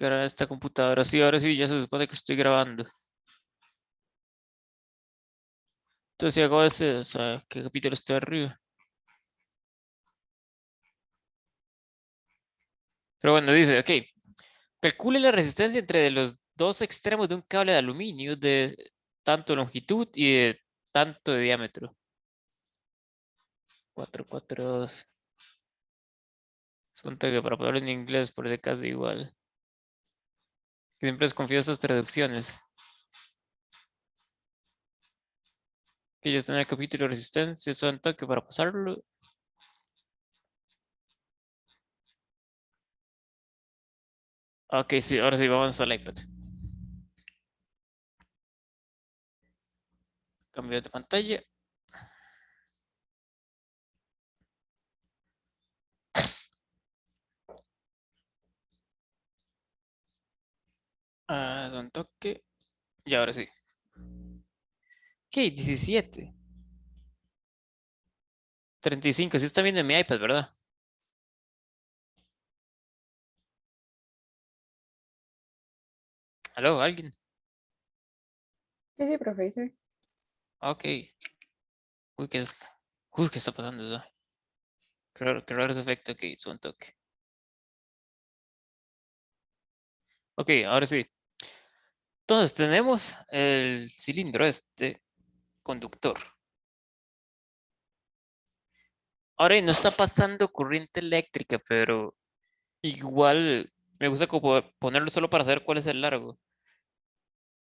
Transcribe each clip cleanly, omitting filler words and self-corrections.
Cara, esta computadora. Sí, ahora sí, ya se supone que estoy grabando. Entonces, si hago ese, o sea, ¿qué capítulo está arriba? Pero bueno, dice, ok. Calcule la resistencia entre los dos extremos de un cable de aluminio de tanto longitud y de tanto de diámetro. 442. Son que para ponerlo en inglés parece casi igual. Siempre desconfío de esas traducciones. Que ya está en el capítulo de resistencia, son toque para pasarlo. Ok, sí, ahora sí, vamos al iPad. Cambio de pantalla. Ah, son toque. Y ahora sí. Ok, 17. 35, sí está viendo en mi iPad, ¿verdad? ¿Aló? ¿Alguien? Sí, sí, profesor. Ok. Uy, ¿qué está pasando eso? Qué raro ese efecto que hizo un toque. Ok, ahora sí. Entonces tenemos el cilindro este conductor. Ahora no está pasando corriente eléctrica, pero igual me gusta como ponerlo solo para saber cuál es el largo.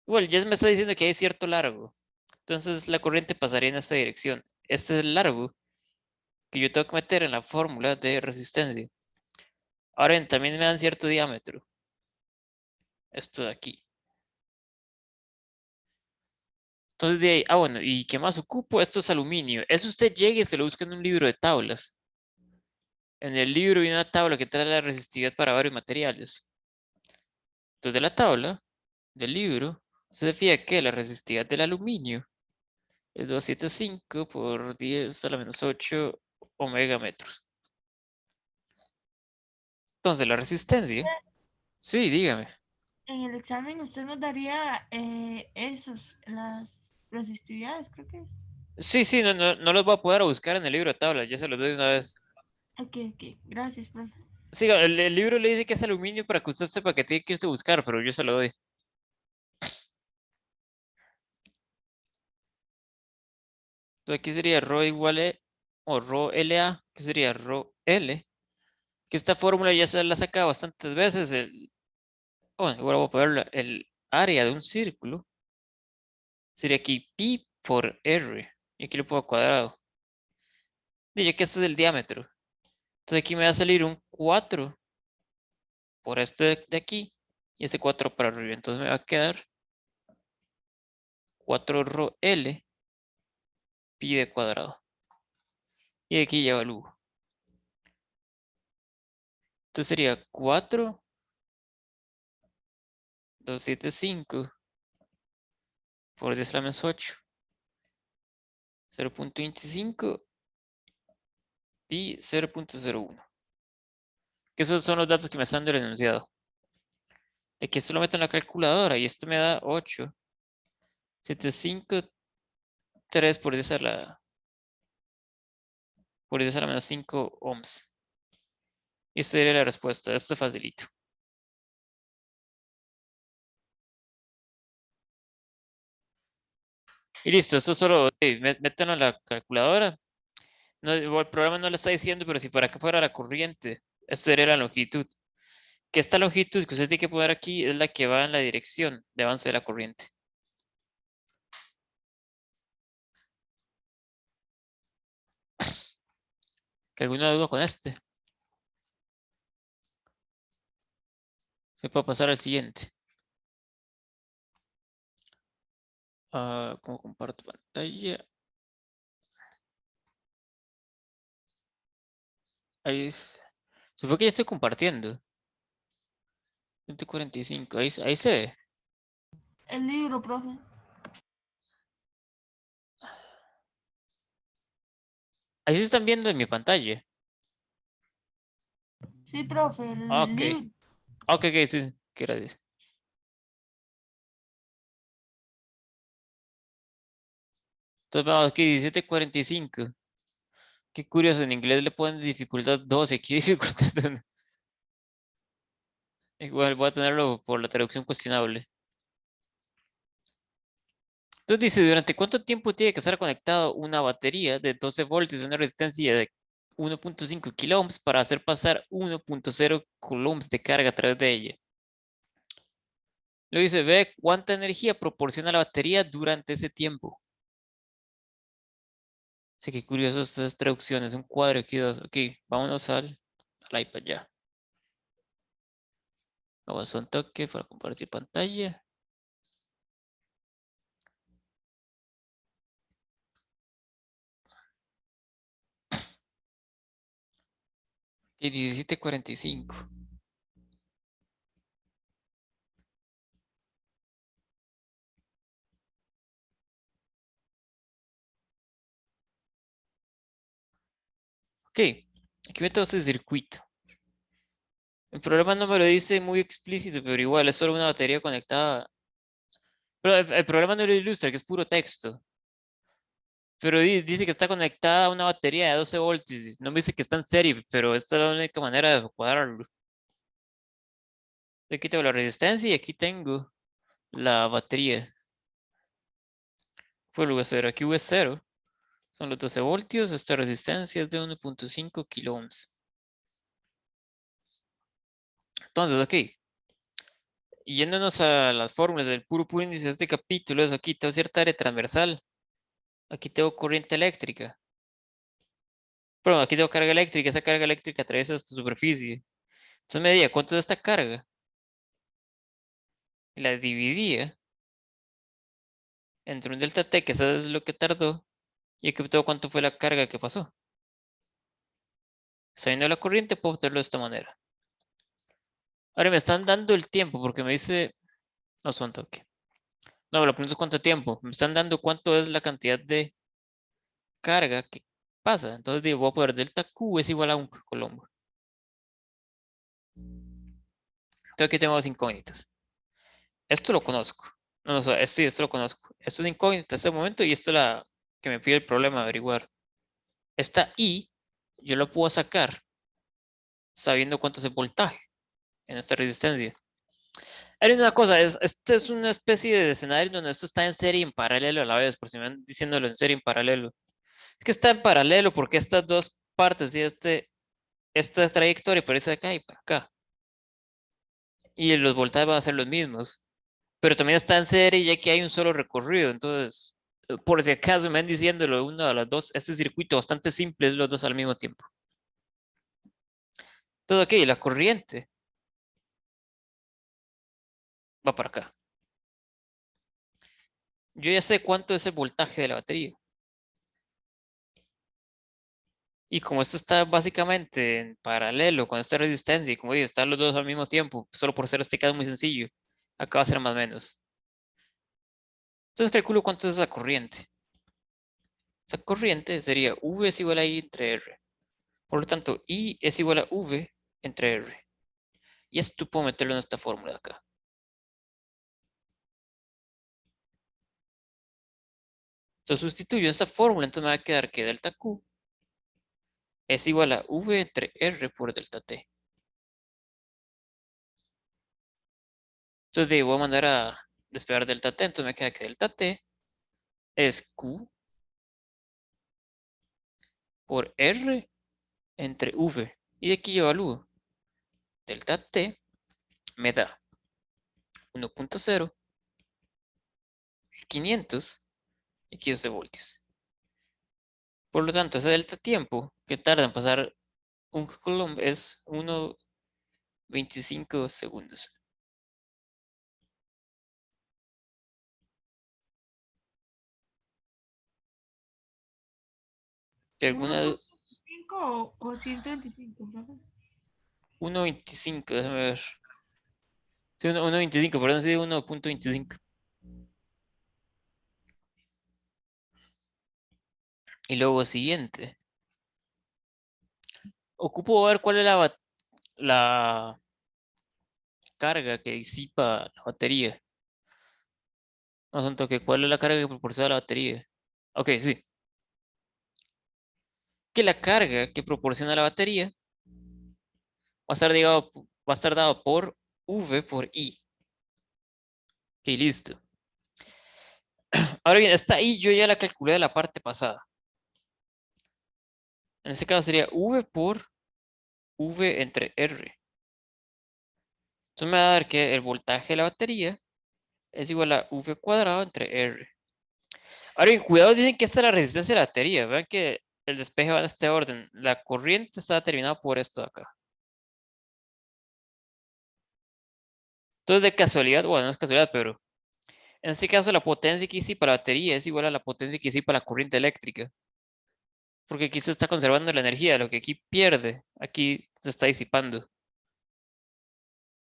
Igual ya me está diciendo que hay cierto largo. Entonces la corriente pasaría en esta dirección. Este es el largo que yo tengo que meter en la fórmula de resistencia. Ahora bien, también me dan cierto diámetro. Esto de aquí. Entonces de ahí, bueno, ¿y qué más ocupo? Esto es aluminio. Eso usted llegue y se lo busca en un libro de tablas. En el libro viene una tabla que trae la resistividad para varios materiales. Entonces de la tabla del libro se fija que la resistividad del aluminio es 275 por 10 a la menos 8 omega metros. Entonces la resistencia, sí, dígame. En el examen usted nos daría las resistividades, creo que es. Sí, sí, no los voy a poder buscar en el libro de tablas, ya se los doy de una vez. Ok, ok, gracias, profe. Sí, el libro le dice que es aluminio para que usted sepa que tiene que irse a buscar, pero yo se lo doy. Entonces aquí sería ρ igual o ρ LA, que sería ρ L, que esta fórmula ya se la saca bastantes veces. Bueno, igual voy a poner el área de un círculo. Sería aquí pi por r. Y aquí lo pongo cuadrado. Dice que este es el diámetro. Entonces aquí me va a salir un 4 por este de aquí. Y este 4 para arriba. Entonces me va a quedar 4 ρ L pi de cuadrado. Y aquí ya evalúo. Entonces sería 4,275 por 10 a la menos 8. 0.25 y 0.01. Que esos son los datos que me están del enunciado. Aquí esto lo meto en la calculadora y esto me da 8,753 por 10 a la menos 5 ohms. Y esta sería la respuesta. Esto facilito. Y listo, esto solo métanlo en la calculadora. No, el programa no le está diciendo, pero si para acá fuera la corriente, esta sería la longitud. Que esta longitud que usted tiene que poner aquí es la que va en la dirección de avance de la corriente. ¿Alguna duda con este? Se puede pasar al siguiente. ¿Cómo comparto pantalla? Ahí es. Supongo que ya estoy compartiendo. 145, ahí se ve. El libro, profe. Ahí se están viendo en mi pantalla. Sí, profe, Ah, el ok. libro. Ok, sí. Ok, ¿Qué era eso? Entonces vamos aquí, 1745. Qué curioso, en inglés le ponen dificultad 12, aquí dificultad 1. Igual voy a tenerlo por la traducción cuestionable. Entonces dice, ¿durante cuánto tiempo tiene que estar conectado una batería de 12 voltios a una resistencia de 1.5 kiloohms para hacer pasar 1.0 coulombs de carga a través de ella? Luego dice, ve cuánta energía proporciona la batería durante ese tiempo. Sí, qué curioso estas traducciones, un cuadro aquí, dos. Ok, vámonos al iPad ya. Vamos a un toque para compartir pantalla. Y 17:45. Ok, aquí meto este circuito. El problema no me lo dice muy explícito, pero igual es solo una batería conectada. Pero el problema no lo ilustra, que es puro texto. Pero dice que está conectada a una batería de 12 voltios. No me dice que está en serie, pero esta es la única manera de cuadrarlo. Aquí tengo la resistencia y aquí tengo la batería. Fue el V0. Aquí V0 son los 12 voltios. Esta resistencia es de 1.5 kiloohms. Entonces, ok. Y yéndonos a las fórmulas del puro índice de este capítulo, es aquí tengo cierta área transversal. Aquí tengo corriente eléctrica. Pero aquí tengo carga eléctrica. Esa carga eléctrica atraviesa esta superficie. Entonces me medía cuánto es esta carga. Y la dividía entre un delta T, que eso es lo que tardó. Y aquí tengo cuánto fue la carga que pasó. Sabiendo la corriente, puedo obtenerlo de esta manera. Ahora me están dando el tiempo porque me dice. No son toque. No, me lo pregunto es cuánto tiempo. Me están dando cuánto es la cantidad de carga que pasa. Entonces digo, voy a poner delta Q es igual a un colombo. Entonces aquí tengo dos incógnitas. Esto lo conozco. No, no, sí, esto lo conozco. Esto es incógnita en este momento y esto es la que me pide el problema averiguar. Esta I, yo lo puedo sacar sabiendo cuánto es el voltaje en esta resistencia. Hay una cosa, esto es una especie de escenario donde esto está en serie y en paralelo a la vez, por si me van diciéndolo en serie y en paralelo. Es que está en paralelo porque estas dos partes y esta trayectoria parece acá y para acá. Y los voltajes van a ser los mismos. Pero también está en serie ya que hay un solo recorrido. Entonces, por si acaso me van diciéndolo uno a las dos, este circuito bastante simple es los dos al mismo tiempo. Todo ok, la corriente va para acá. Yo ya sé cuánto es el voltaje de la batería. Y como esto está básicamente en paralelo con esta resistencia, y como digo, están los dos al mismo tiempo, solo por ser este caso muy sencillo, acá va a ser más o menos. Entonces calculo cuánto es la corriente. Esa corriente sería V es igual a I entre R. Por lo tanto, I es igual a V entre R. Y esto puedo meterlo en esta fórmula de acá. Entonces sustituyo esta fórmula, entonces me va a quedar que delta Q es igual a V entre R por delta T. Entonces voy a mandar a despegar delta T, entonces me queda que delta T es Q por R entre V. Y de aquí yo evalúo. Delta T me da 1.0, 500 y 15 voltios. Por lo tanto, ese delta tiempo que tarda en pasar un coulomb es 1.25 segundos. ¿De ¿Uno alguna punto cinco o 125, profe? 1.25, déjame ver. Sí, 1.25, perdón, sí, 1.25. Y luego siguiente. Ocupo ver cuál es la carga que disipa la batería. No son toque, ¿cuál es la carga que proporciona la batería? Ok, sí. Que la carga que proporciona la batería va a estar dado por V por I. Ok, listo. Ahora bien, esta I yo ya la calculé de la parte pasada. En este caso sería V por V entre R. Entonces me va a dar que el voltaje de la batería es igual a V cuadrado entre R. Ahora bien, cuidado, dicen que esta es la resistencia de la batería. Vean que el despeje va en este orden. La corriente está determinada por esto de acá. Entonces, de casualidad, bueno, no es casualidad, pero en este caso la potencia que disipa la batería es igual a la potencia que disipa la corriente eléctrica. Porque aquí se está conservando la energía, lo que aquí pierde, aquí se está disipando.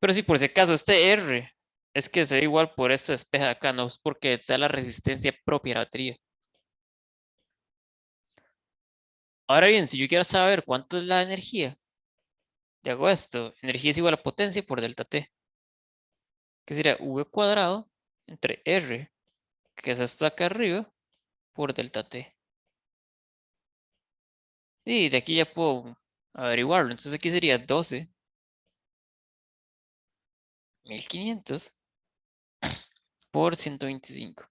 Pero si por ese caso este R es que se ve igual por este despeje de acá, no es porque sea la resistencia propia de la batería. Ahora bien, si yo quiero saber cuánto es la energía, y hago esto, energía es igual a potencia por delta T, que sería V cuadrado entre R, que es esto de acá arriba, por delta T. Y de aquí ya puedo averiguarlo. Entonces aquí sería 12.500 por 125.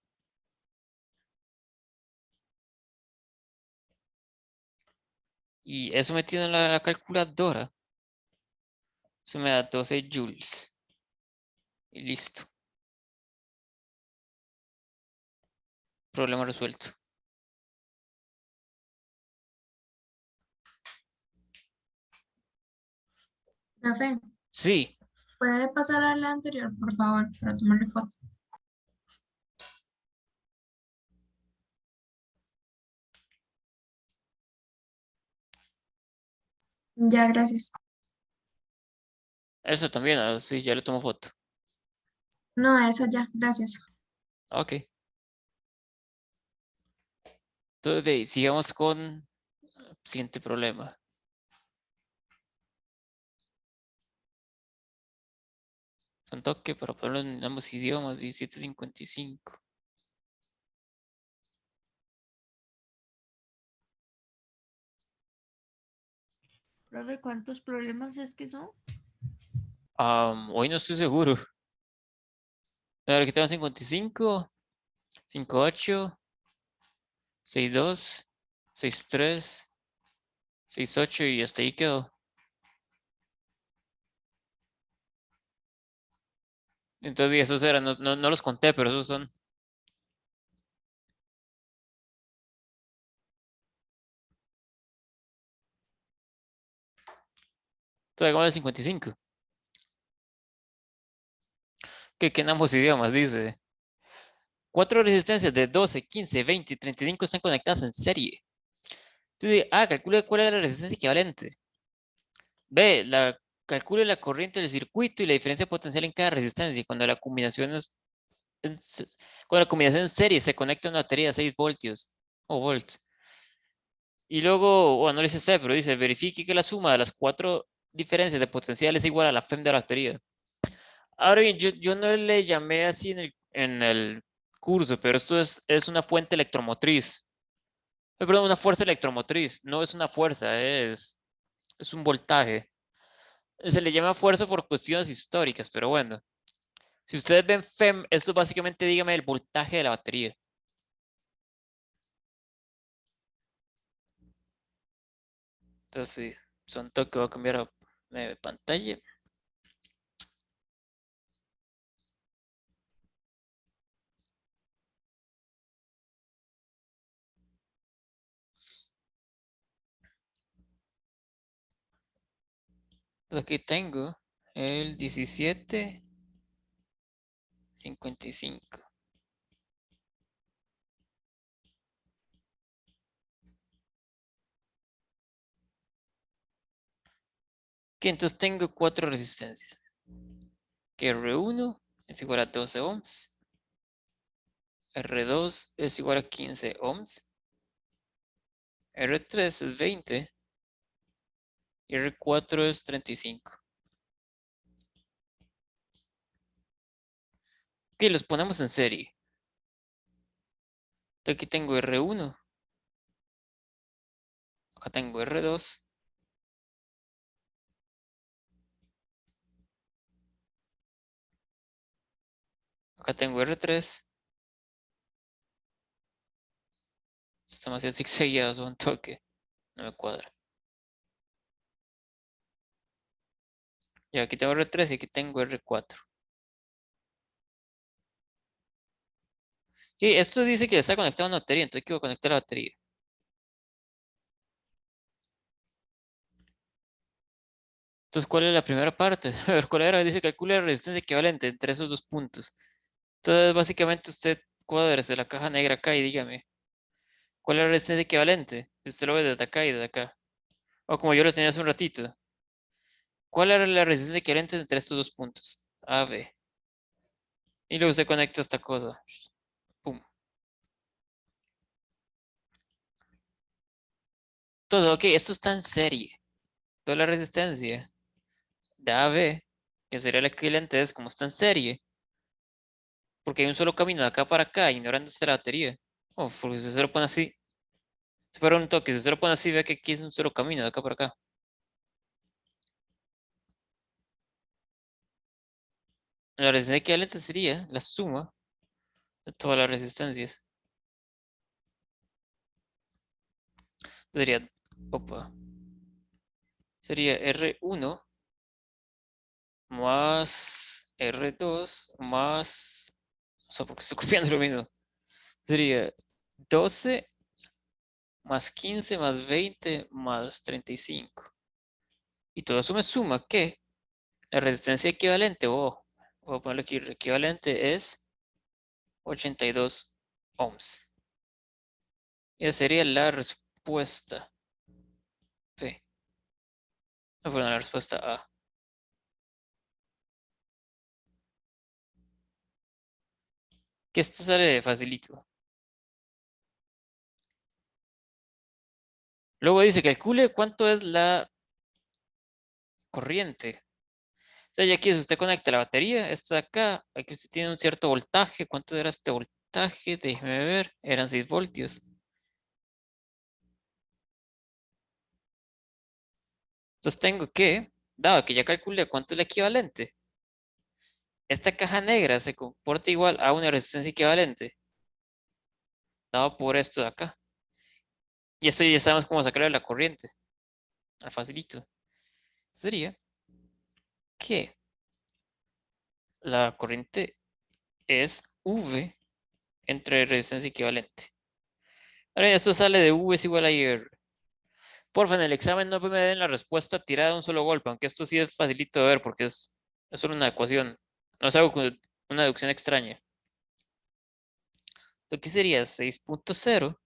Y eso metido en la calculadora, eso me da 12 joules. Y listo. Problema resuelto. Profe, Sí, ¿puede pasar a la anterior, por favor, para tomarle foto? Ya, gracias. eso también. Sí, ya le tomo foto. No, esa ya, gracias. Ok. Entonces, sigamos con el siguiente problema. Un toque para ponerlo en ambos idiomas, 1755. Profe, ¿cuántos problemas es que son? Hoy no estoy seguro. A ver, aquí tengo 55, 58, 62, 63, 68 y hasta ahí quedó. Entonces, y esos eran, no los conté, pero esos son. Entonces, hagamos el 55. Que en ambos idiomas dice. Cuatro resistencias de 12, 15, 20 y 35 están conectadas en serie. Entonces, calcule cuál es la resistencia equivalente. B, calcule la corriente del circuito y la diferencia potencial en cada resistencia. Cuando la combinación cuando la combinación en serie se conecta a una batería de 6 voltios o volts. Y luego, bueno, no dice C, pero dice, verifique que la suma de las cuatro diferencias de potencial es igual a la FEM de la batería. Ahora bien, yo no le llamé así en el curso, pero esto es una fuente electromotriz. Perdón, una fuerza electromotriz. No es una fuerza, es un voltaje. Se le llama fuerza por cuestiones históricas, pero bueno. Si ustedes ven FEM, esto básicamente dígame el voltaje de la batería. Entonces, sí, son toque, voy a cambiar a pantalla. Pues aquí tengo el 1755. Que entonces tengo cuatro resistencias. Que R1 es igual a 12 ohms. R2 es igual a 15 ohms. R3 es 20. Y R4 es 35. Ok, los ponemos en serie. Entonces aquí tengo R1. Acá tengo R2. Acá tengo R3. Está demasiado zigzagueado, un toque. No me cuadra. Y aquí tengo R3 y aquí tengo R4. Y esto dice que está conectado a una batería, entonces quiero conectar la batería. Entonces, ¿cuál es la primera parte? A ver, ¿cuál era? Dice calcula la resistencia equivalente entre esos dos puntos. Entonces, básicamente usted cuádrese la caja negra acá y dígame, ¿cuál es la resistencia equivalente? Si usted lo ve desde acá y desde acá. O como yo lo tenía hace un ratito. ¿Cuál era la resistencia equivalente entre estos dos puntos? A, B. Y luego usted conecta esta cosa. Pum. Entonces, ok, esto está en serie. Toda la resistencia de A a B, que sería el equivalente, es como está en serie. Porque hay un solo camino de acá para acá, ignorando esta batería. Oh, porque si se lo pone así. Espera un toque, si se lo pone así, ve que aquí es un solo camino de acá para acá. La resistencia equivalente sería la suma de todas las resistencias. Sería, opa, sería R1 más R2 más, o sea, porque estoy copiando lo mismo. Sería 12 más 15 más 20 más 35. Y todo eso me suma que la resistencia equivalente, voy a ponerle aquí, equivalente es 82 ohms. Y esa sería la respuesta B. No, perdón, la respuesta A. Que esto sale de facilito. Luego dice, calcule cuánto es la corriente. Entonces, ya aquí si usted conecta la batería, esta de acá, aquí usted tiene un cierto voltaje. ¿Cuánto era este voltaje? Déjeme ver. Eran 6 voltios. Entonces tengo que, dado que ya calculé cuánto es el equivalente, esta caja negra se comporta igual a una resistencia equivalente, dado por esto de acá. Y esto ya sabemos cómo sacarle la corriente. Al facilito. Sería que la corriente es V entre resistencia equivalente. Ahora, esto sale de V es igual a IR. Porfa, en el examen no me den la respuesta tirada de un solo golpe, aunque esto sí es facilito de ver porque es solo una ecuación. No es algo con una deducción extraña. Lo que sería 6.0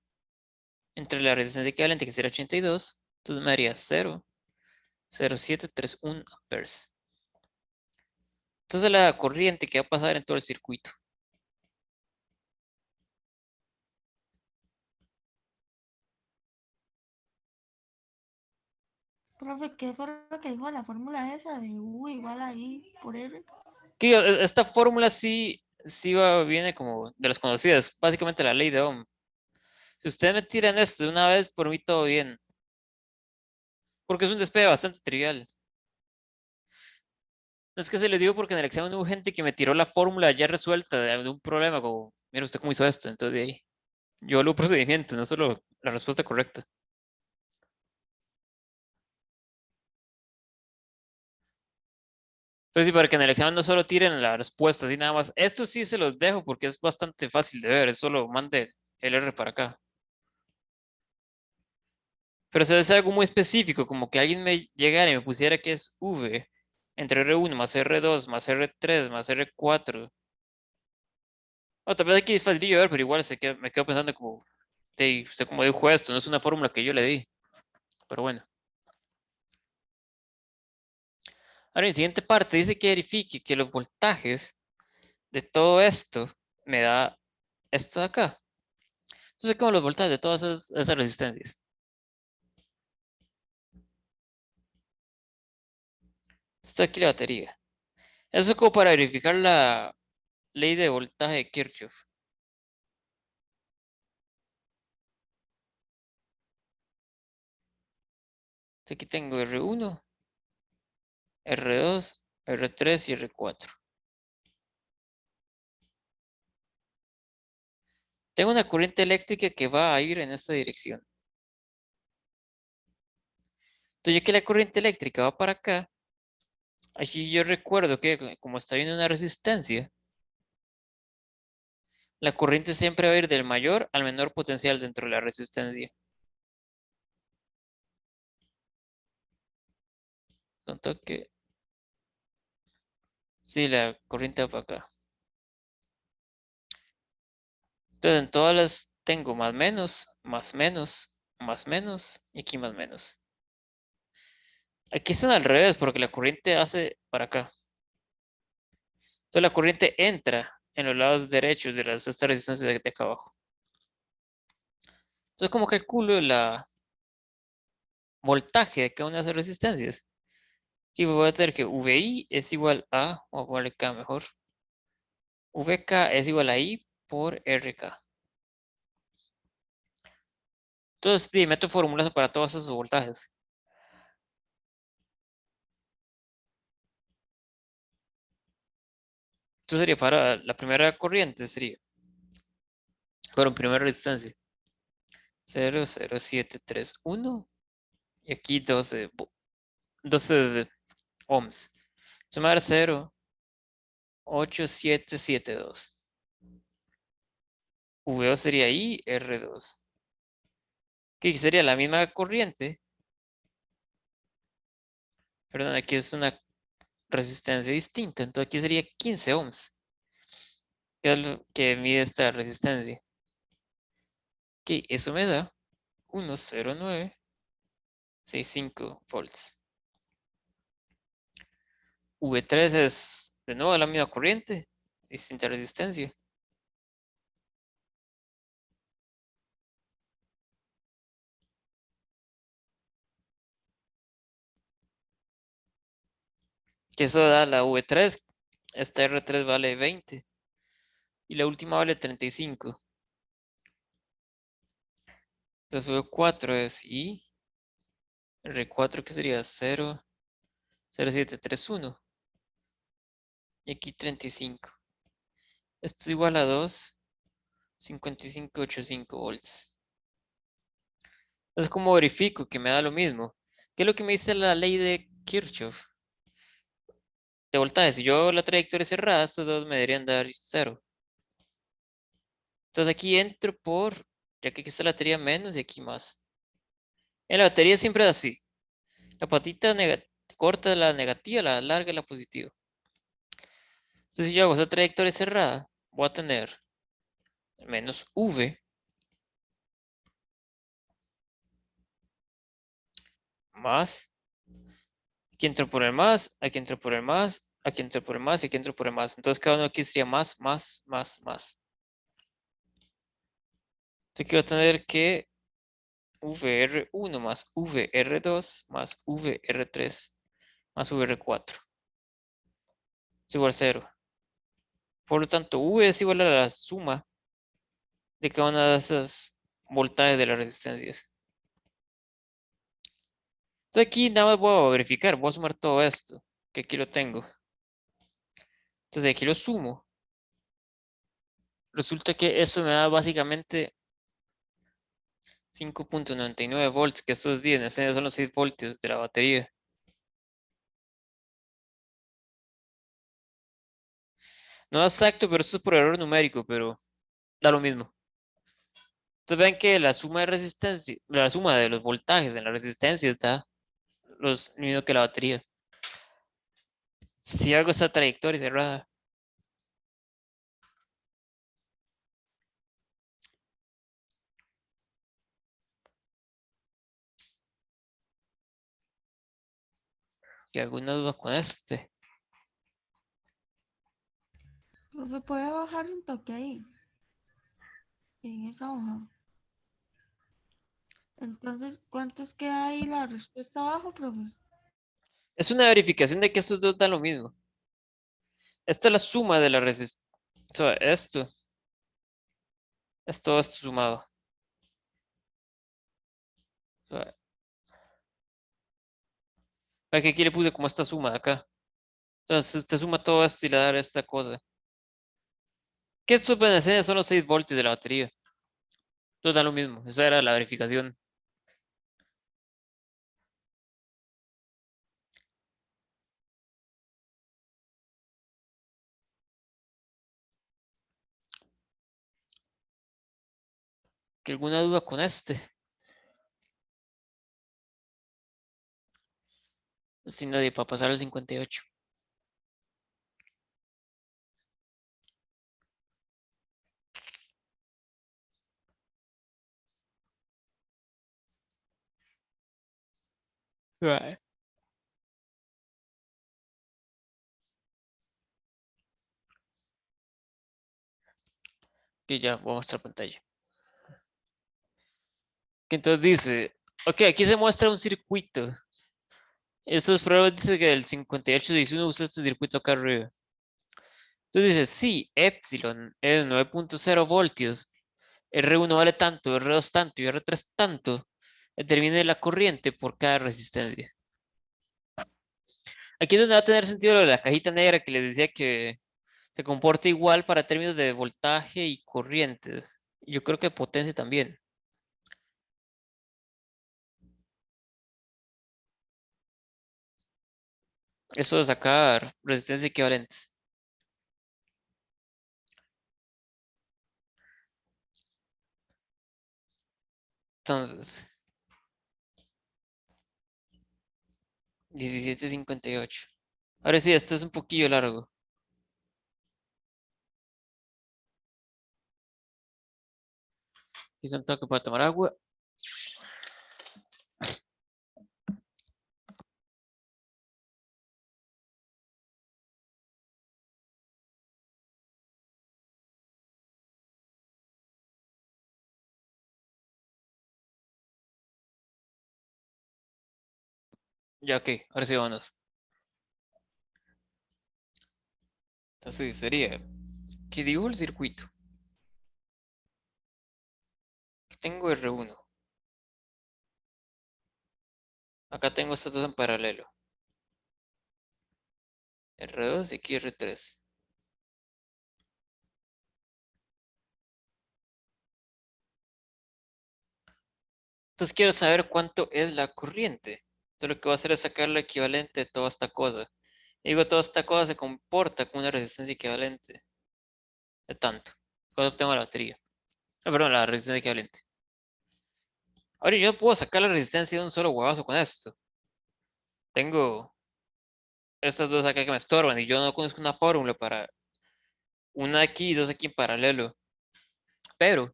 entre la resistencia equivalente, que sería 82. Entonces me daría 0,0731 amperes. Entonces la corriente que va a pasar en todo el circuito. Profe, ¿qué fue lo que dijo la fórmula esa de U igual a I por R? Que esta fórmula sí viene como de las conocidas, básicamente la ley de Ohm. Si ustedes me tiran esto de una vez, por mí todo bien. Porque es un despegue bastante trivial. No es que se le digo porque en el examen hubo gente que me tiró la fórmula ya resuelta de un problema, como, mira usted cómo hizo esto. Entonces de ahí, yo lo procedimiento, no solo la respuesta correcta. Pero sí, para que en el examen no solo tiren la respuesta, así nada más. Esto sí se los dejo porque es bastante fácil de ver, es solo mande el R para acá. Pero si es algo muy específico, como que alguien me llegara y me pusiera que es V entre R1 más R2 más R3 más R4. O tal vez aquí es fácil de ver, pero igual me quedo pensando como, usted como dijo esto, no es una fórmula que yo le di. Pero bueno. Ahora en la siguiente parte dice que verifique que los voltajes de todo esto me da esto de acá. Entonces, como los voltajes de todas esas resistencias. Está aquí la batería. Eso es como para verificar ley de voltaje de Kirchhoff. Aquí tengo R1, R2, R3 y R4. Tengo una corriente eléctrica que va a ir en esta dirección. Entonces, ya que la corriente eléctrica va para acá, aquí yo recuerdo que como está viendo una resistencia, la corriente siempre va a ir del mayor al menor potencial dentro de la resistencia. Tanto que, sí, la corriente va para acá. Entonces, en todas las tengo más menos, más menos, más menos, y aquí más menos. Aquí están al revés, porque la corriente hace para acá. Entonces, la corriente entra en los lados derechos de estas resistencias de acá abajo. Entonces, ¿cómo calculo la voltaje de cada una de esas resistencias? Aquí voy a tener que VI es igual a, o a ponerle K mejor, VK es igual a I por RK. Entonces, meto fórmulas para todos esos voltajes. Entonces sería para la primera corriente, sería, para primera resistencia, 0,0731 y aquí 12 ohms. Sumar 0,8772. VO sería I, R2. Que sería la misma corriente. Perdón, aquí es una resistencia distinta. Entonces aquí sería 15 ohms. Que es lo que mide esta resistencia. Ok, eso me da 1,0965 volts. V3 es de nuevo la misma corriente, distinta resistencia. Que eso da la V3. Esta R3 vale 20. Y la última vale 35. Entonces V4 es I. R4 que sería 0,0731. Y aquí 35. Esto es igual a 2,5585 volts. Entonces, ¿cómo verifico que me da lo mismo? ¿Qué es lo que me dice la ley de Kirchhoff? De voltaje. Si yo hago la trayectoria cerrada, estos dos me deberían dar 0. Entonces aquí entro por, ya que aquí está la batería menos y aquí más. En la batería siempre es así. La patita corta la negativa, la larga la positiva. Entonces si yo hago esa trayectoria cerrada, voy a tener menos V más. Aquí entro por el más, aquí entro por el más, aquí entro por el más y aquí entro por el más. Entonces cada uno aquí sería más, más, más, más. Entonces aquí voy a tener que VR1 más VR2 más VR3 más VR4 es igual a 0. Por lo tanto, V es igual a la suma de cada una de esas voltajes de las resistencias. Entonces aquí nada más voy a verificar, voy a sumar todo esto, que aquí lo tengo. Entonces aquí lo sumo. Resulta que eso me da básicamente 5,99 volts, que estos 10 son los 6 voltios de la batería. No es exacto, pero esto es por error numérico, pero da lo mismo. Entonces ven que la suma de resistencia, la suma de los voltajes en la resistencia está los mismo que la batería. Si hago esta trayectoria cerrada, y alguna duda con este. Profe, puede bajar un toque ahí, en esa hoja. Entonces, ¿cuántos queda ahí la respuesta abajo, profe? Es una verificación de que estos dos dan lo mismo. Esta es la suma de la resistencia. So, esto es todo esto sumado. So, aquí le puse como esta suma de acá. Entonces usted suma todo esto y le da esta cosa. Que estos beneficios son los 6 voltios de la batería. Entonces da lo mismo. Esa era la verificación. ¿Que alguna duda con este? Si nadie, para pasar al 58. Right. Y ya voy a mostrar pantalla. Que entonces dice, ok, aquí se muestra un circuito. Estos pruebas dice que el 5861 usa este circuito acá arriba. Entonces dice, sí, epsilon es 9.0 voltios. R1 vale tanto, R2 tanto y R3 tanto. Determine la corriente por cada resistencia. Aquí es donde va a tener sentido lo de la cajita negra que les decía que se comporta igual para términos de voltaje y corrientes. Yo creo que potencia también. Eso de sacar resistencias equivalentes. Entonces, 1758. Ahora sí, esto es un poquillo largo. Hice un toque para tomar agua. Ya, ok, ahora sí vámonos. Entonces sería que dibujo el circuito. Tengo R1. Acá tengo estos dos en paralelo. R2 y aquí R3. Entonces quiero saber cuánto es la corriente. Entonces lo que voy a hacer es sacar lo equivalente de toda esta cosa. Y digo, toda esta cosa se comporta como una resistencia equivalente de tanto. Cuando obtengo la batería. Ah, perdón, la resistencia equivalente. Ahora yo no puedo sacar la resistencia de un solo huevazo con esto. Tengo estas dos acá que me estorban y yo no conozco una fórmula para una aquí y dos aquí en paralelo. Pero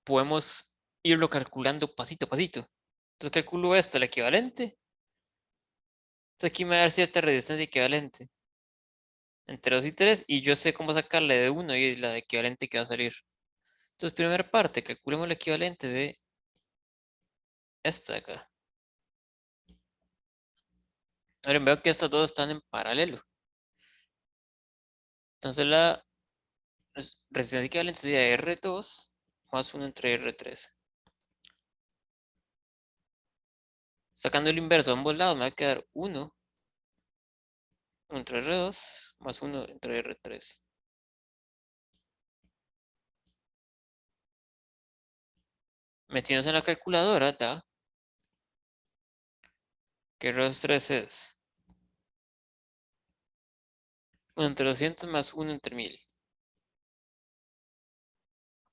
podemos irlo calculando pasito a pasito. Entonces calculo esto, el equivalente. Entonces aquí me va a dar cierta resistencia equivalente entre 2 y 3 y yo sé cómo sacarle de 1 y la equivalente que va a salir. Entonces, primera parte, calculemos el equivalente de esta de acá. Ahora veo que estas dos están en paralelo. Entonces la resistencia equivalente sería R2 más 1 entre R3. Sacando el inverso a ambos lados me va a quedar 1 entre R2 más 1 entre R3. Metiéndose en la calculadora da que R3 es 1 entre 200 más 1 entre 1000.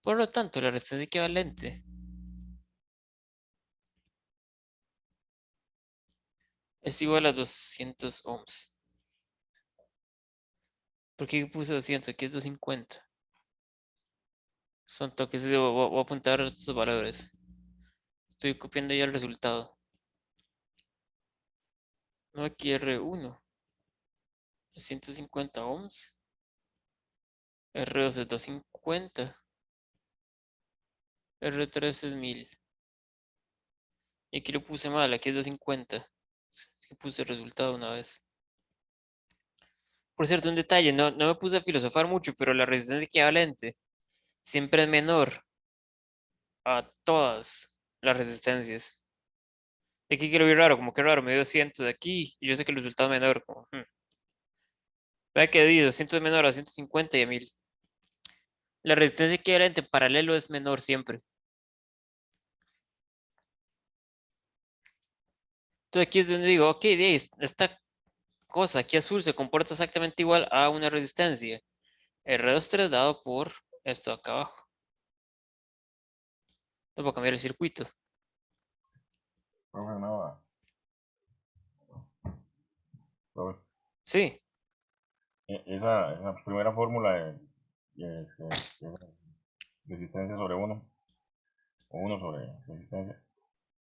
Por lo tanto, la resistencia equivalente es igual a 200 ohms. ¿Por qué puse 200? Aquí es 250. Son toques, voy a apuntar estos valores. Estoy copiando ya el resultado. No, aquí R1 es 150 ohms. R2 es 250. R3 es 1000. Y aquí lo puse mal, aquí es 250. Aquí puse el resultado una vez. Por cierto, un detalle, no me puse a filosofar mucho, pero la resistencia equivalente siempre es menor a todas las resistencias. Aquí que lo vi raro, como que raro, me dio 200 de aquí y yo sé que el resultado es menor. Como, vea que di 200 es menor a 150 y a 1000. La resistencia equivalente en paralelo es menor siempre. Entonces aquí es donde digo, ok, esta cosa aquí azul se comporta exactamente igual a una resistencia. R23 dado por esto acá abajo. Entonces voy a cambiar el circuito. Profe, no, profe, Sí, esa primera fórmula de resistencia sobre 1 o 1 sobre resistencia,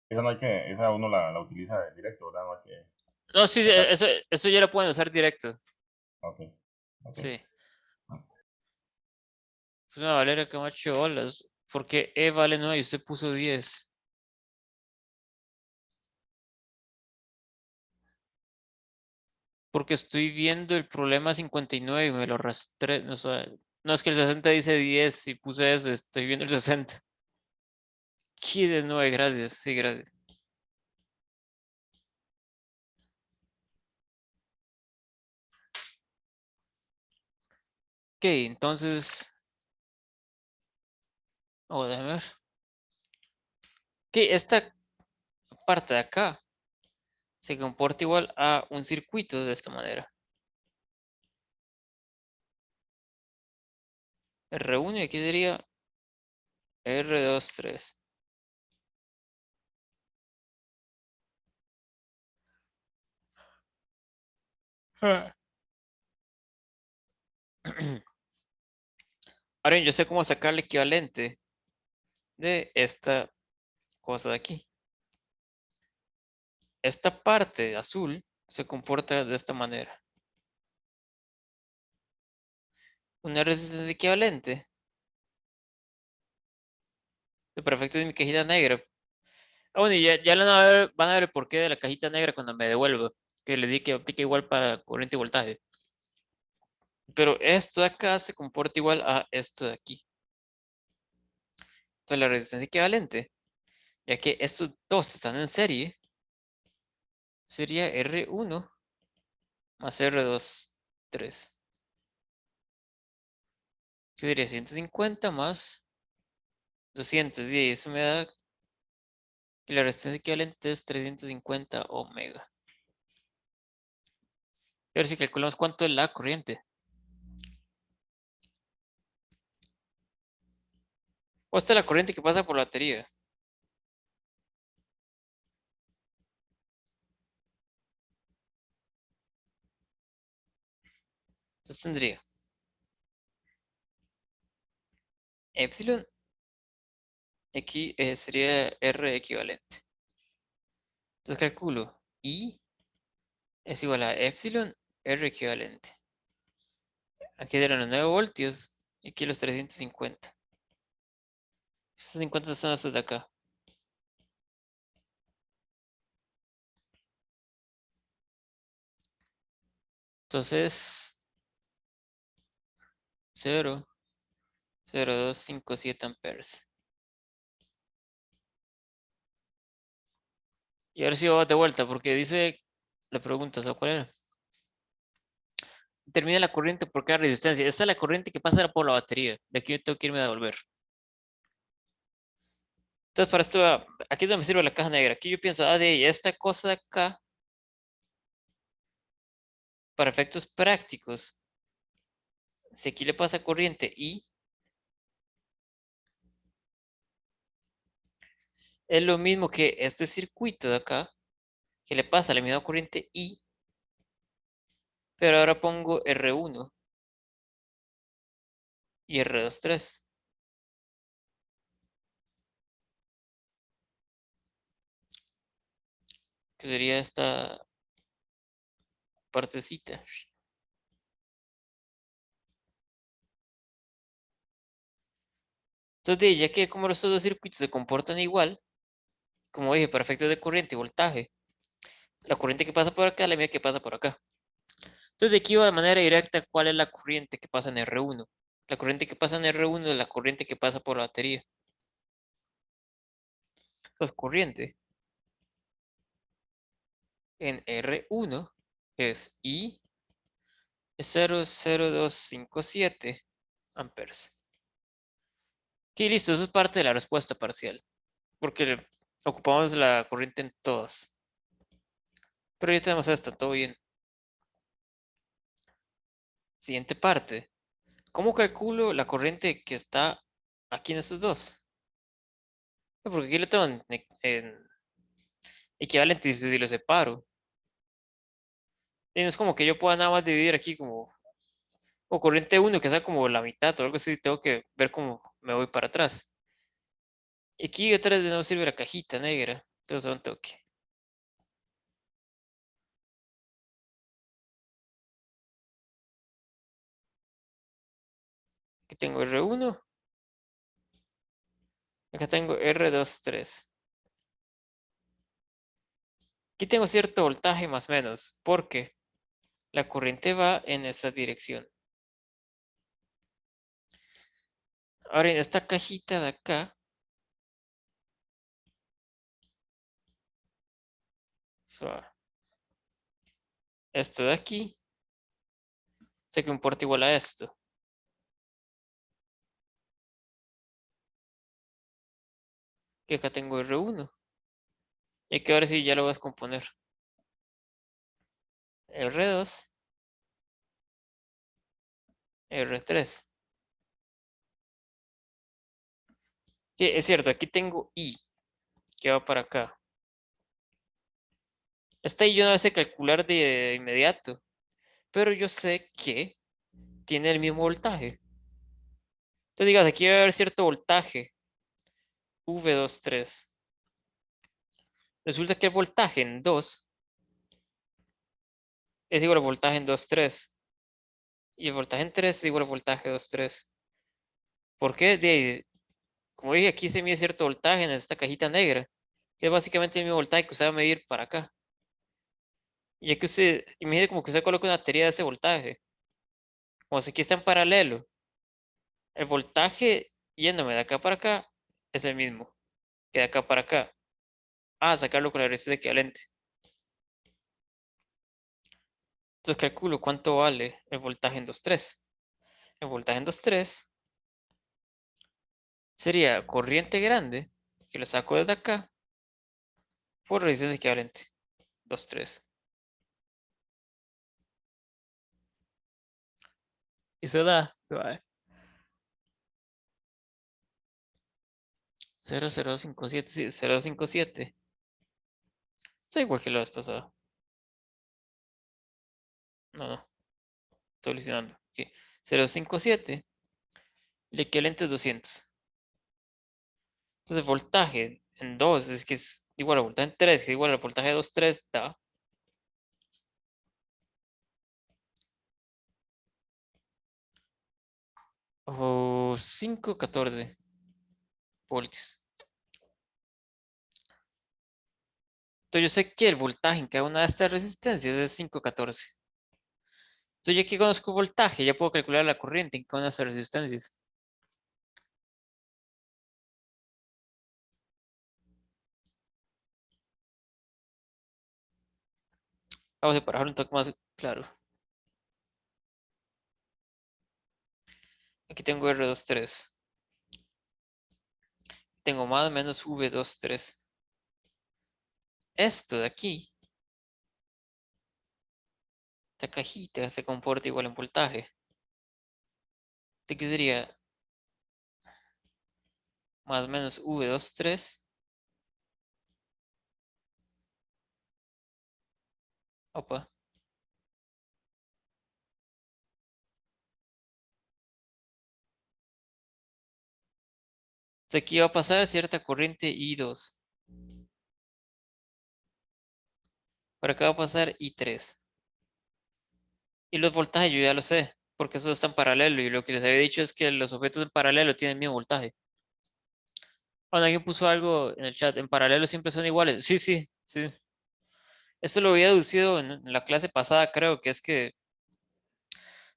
esa no hay que, esa uno la utiliza directo, ¿verdad? No hay que no, sí, sacar. eso ya lo pueden usar directo. Ok, ok. Sí. Pues una Valeria Camacho, bolas. Porque E vale 9 y usted puso 10. Porque estoy viendo el problema 59 y me lo arrastré. No, no, es que el 60 dice 10 y puse ese, estoy viendo el 60. Aquí de 9, gracias. Sí, gracias. Ok, entonces. Vamos a ver. Ok, esta parte de acá se comporta igual a un circuito de esta manera. R1 y aquí sería R23. Ahora bien, yo sé cómo sacar el equivalente de esta cosa de aquí. Esta parte azul se comporta de esta manera. Una resistencia equivalente de perfecto de mi cajita negra. Ah, bueno, y ya van a ver el porqué de la cajita negra cuando me devuelva. Que les di que aplica igual para corriente y voltaje. Pero esto de acá se comporta igual a esto de aquí. Entonces la resistencia equivalente, ya que estos dos están en serie, sería R1 más R23. Que sería 150 más 200. Y eso me da que la resistencia equivalente es 350 ohmega. A ver si calculamos cuánto es la corriente. O esta es la corriente que pasa por la batería. Entonces tendría epsilon, aquí sería R equivalente. Entonces calculo I es igual a epsilon R equivalente. Aquí eran los 9 voltios y aquí los 350. Estos 50 son estos de acá. Entonces 0,0257 amperes. Y ahora sí va de vuelta porque dice la pregunta, ¿sabes cuál era? Termina la corriente por cada resistencia. Esta es la corriente que pasa por la batería. De aquí yo tengo que irme a devolver. Entonces, para esto, aquí es donde me sirve la caja negra. Aquí yo pienso, de esta cosa de acá, para efectos prácticos, si aquí le pasa corriente I, es lo mismo que este circuito de acá, que le pasa la misma corriente I, pero ahora pongo R1 y R23, que sería esta partecita. Entonces, ya que como los dos circuitos se comportan igual, como dije, para efectos de corriente y voltaje, la corriente que pasa por acá, la misma que pasa por acá. Entonces de aquí va de manera directa cuál es la corriente que pasa en R1. La corriente que pasa en R1 es la corriente que pasa por la batería. Entonces corriente en R1 es I 0,0257 amperes. Ok, listo, eso es parte de la respuesta parcial. Porque ocupamos la corriente en todas. Pero ya tenemos esta, todo bien. Siguiente parte. ¿Cómo calculo la corriente que está aquí en estos dos? Porque aquí lo tengo en equivalente si lo separo. Y no es como que yo pueda nada más dividir aquí como o corriente 1 que sea como la mitad o algo así. Tengo que ver cómo me voy para atrás. Y aquí otra vez de nuevo sirve la cajita negra. Entonces un toque. Aquí tengo R1. Acá tengo R23. Aquí tengo cierto voltaje más o menos. Porque la corriente va en esta dirección. Ahora en esta cajita de acá. Suave. Esto de aquí se comporta igual a esto. Que acá tengo R1. Y que ahora sí ya lo voy a descomponer. R2, R3. Que es cierto, aquí tengo I, que va para acá. Esta I yo no sé calcular de inmediato. Pero yo sé que tiene el mismo voltaje. Entonces digas, aquí va a haber cierto voltaje. V23. Resulta que el voltaje en 2 es igual al voltaje en 2,3. Y el voltaje en 3 es igual al voltaje 2,3. ¿Por qué? Como dije, aquí se mide cierto voltaje en esta cajita negra. Que es básicamente el mismo voltaje que usted va a medir para acá. Ya que usted, imagine como que usted coloca una batería de ese voltaje. Como si aquí está en paralelo. El voltaje yéndome de acá para acá es el mismo que de acá para acá. Sacarlo con la respuesta equivalente. Entonces calculo cuánto vale el voltaje en 2,3. El voltaje en 2,3 sería corriente grande, que lo saco desde acá, por resistencia equivalente. 2,3. Eso da 0,057. Sí, 0,57. Está igual que la vez pasada. No, estoy alucinando. Ok. 0,57. El equivalente es 200. Entonces, voltaje en 2 es que es igual a voltaje en 3, que es igual al voltaje de 2,3 da. O 5,14 voltios. Entonces, yo sé que el voltaje en cada una de estas resistencias es 5,14. Entonces, ya que conozco voltaje, ya puedo calcular la corriente en cada una de estas resistencias. Vamos a separar un toque más claro. Aquí tengo R23. Tengo más o menos V23. Esto de aquí, esta cajita se comporta igual en voltaje. ¿De qué sería? Más o menos V23. Opa. Entonces aquí va a pasar cierta corriente I2. Por acá va a pasar I3. Y los voltajes yo ya lo sé, porque eso está en paralelo. Y lo que les había dicho es que los objetos en paralelo tienen el mismo voltaje. Cuando alguien puso algo en el chat, en paralelo siempre son iguales. Sí, sí, sí. Esto lo había deducido en la clase pasada, creo, que es que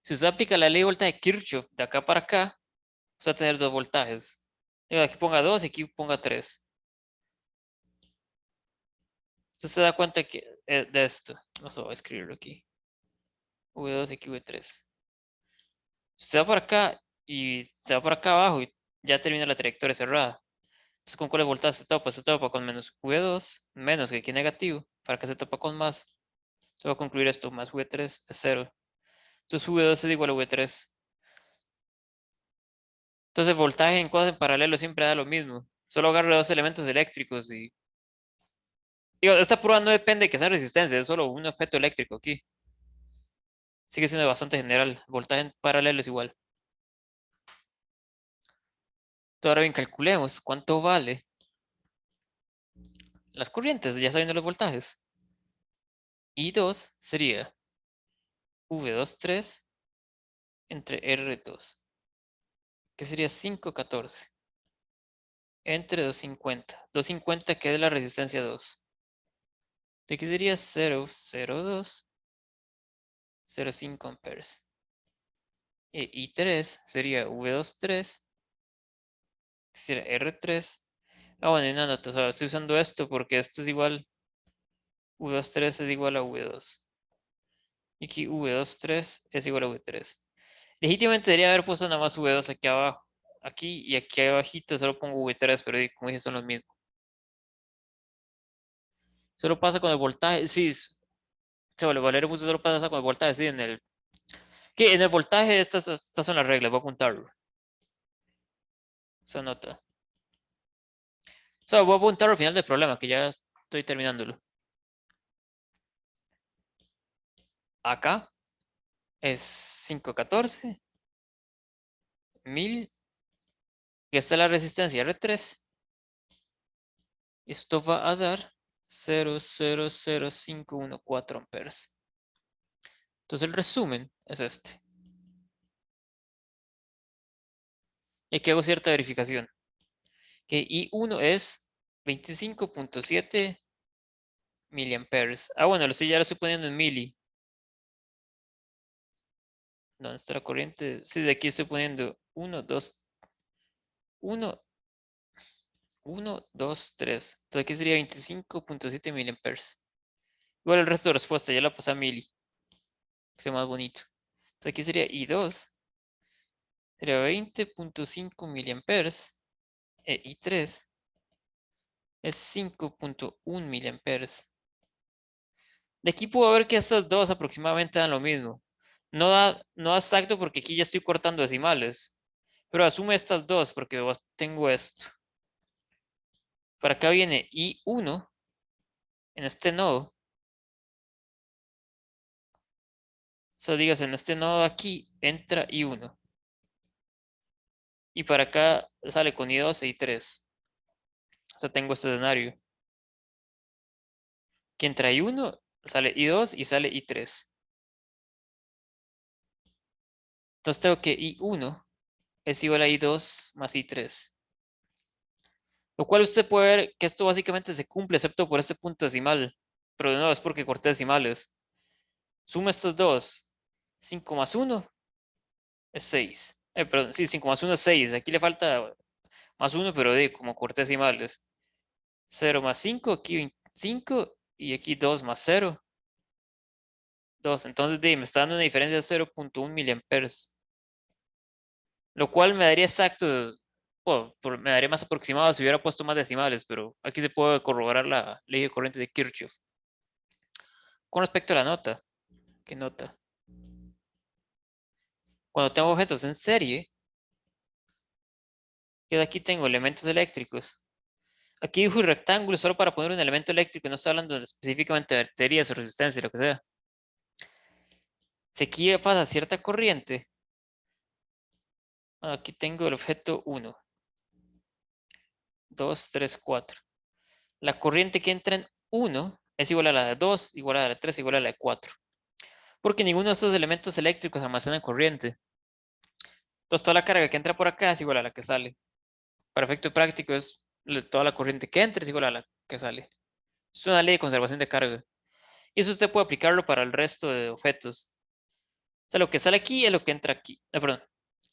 Si usted aplica la ley de voltaje de Kirchhoff de acá para acá, usted va a tener dos voltajes. Digo, aquí ponga 2 y aquí ponga 3. Entonces se da cuenta que de esto. Vamos a escribirlo aquí. V2 y aquí V3. Si usted va para acá y se va para acá abajo y ya termina la trayectoria cerrada. Entonces, ¿con cuál voltaje se topa? Se topa con menos V2, menos que aquí negativo, para que se topa con más. Se va a concluir esto, más V3 es 0. Entonces V2 es igual a V3. Entonces el voltaje en cosas en paralelo siempre da lo mismo. Solo agarro dos elementos eléctricos y... Digo, esta prueba no depende de que sea resistencia, es solo un objeto eléctrico aquí. Sigue siendo bastante general. Voltaje en paralelo es igual. Entonces, ahora bien, calculemos cuánto vale las corrientes, ya sabiendo los voltajes. I2 sería V23 entre R2, que sería 514, entre 250. 250 que es la resistencia 2. De aquí sería 002, 0,5 amperes. Y I3 sería V23, que sería R3. Ah, bueno, y una nota, o sea, estoy usando esto porque esto es igual, V23 es igual a V2. Y aquí V23 es igual a V3. Legítimamente debería haber puesto nada más V2 aquí abajo. Aquí y aquí abajito solo pongo V3, pero como dije son los mismos. Solo pasa con el voltaje, sí, Valero puso solo pasa con el voltaje, sí, en el voltaje estas son las reglas, voy a apuntarlo. Esa nota. O sea, voy a apuntar al final del problema, que ya estoy terminándolo. Acá es 514, 1000, y esta es la resistencia R3. Esto va a dar 0,00514 amperes. Entonces el resumen es este. Y aquí hago cierta verificación. Que I1 es 25.7 miliamperes. Ah, bueno, ya lo estoy poniendo en mili. ¿Dónde está la corriente? Sí, de aquí estoy poniendo 1, 2, 1, 1, 2, 3. Entonces aquí sería 25.7 miliamperes. Igual el resto de respuesta, ya la pasé a mili. Que sea más bonito. Entonces aquí sería I2. Sería 20.5 miliamperes. E I3 es 5.1 miliamperes. De aquí puedo ver que estos dos aproximadamente dan lo mismo. No da exacto porque aquí ya estoy cortando decimales. Pero asume estas dos porque tengo esto. Para acá viene I1 en este nodo. So, digas, en este nodo aquí entra I1. Y para acá sale con I2 e I3. O sea, tengo este escenario. Que entra I1, sale I2 y sale I3. Entonces tengo que I1 es igual a I2 más I3. Lo cual usted puede ver que esto básicamente se cumple excepto por este punto decimal. Pero de nuevo es porque corté decimales. Suma estos dos. 5 más 1 es 6. Perdón, sí, 5 más 1 es 6. Aquí le falta más 1, pero como corté decimales. 0 más 5, aquí 25 y aquí 2 más 0. 2. Entonces me está dando una diferencia de 0.1 miliamperes. Lo cual me daría exacto, bueno, me daría más aproximado si hubiera puesto más decimales, pero aquí se puede corroborar la ley de corriente de Kirchhoff. Con respecto a la nota, ¿qué nota? Cuando tengo objetos en serie, que aquí tengo elementos eléctricos. Aquí dijo rectángulo solo para poner un elemento eléctrico, no estoy hablando específicamente de baterías o resistencia, lo que sea. Si aquí pasa cierta corriente, aquí tengo el objeto 1, 2, 3, 4. La corriente que entra en 1 es igual a la de 2, igual a la de 3, igual a la de 4. Porque ninguno de estos elementos eléctricos almacena corriente. Entonces toda la carga que entra por acá es igual a la que sale. Para efecto práctico es toda la corriente que entra es igual a la que sale. Es una ley de conservación de carga. Y eso usted puede aplicarlo para el resto de objetos. O sea, lo que sale aquí es lo que entra aquí. No, perdón.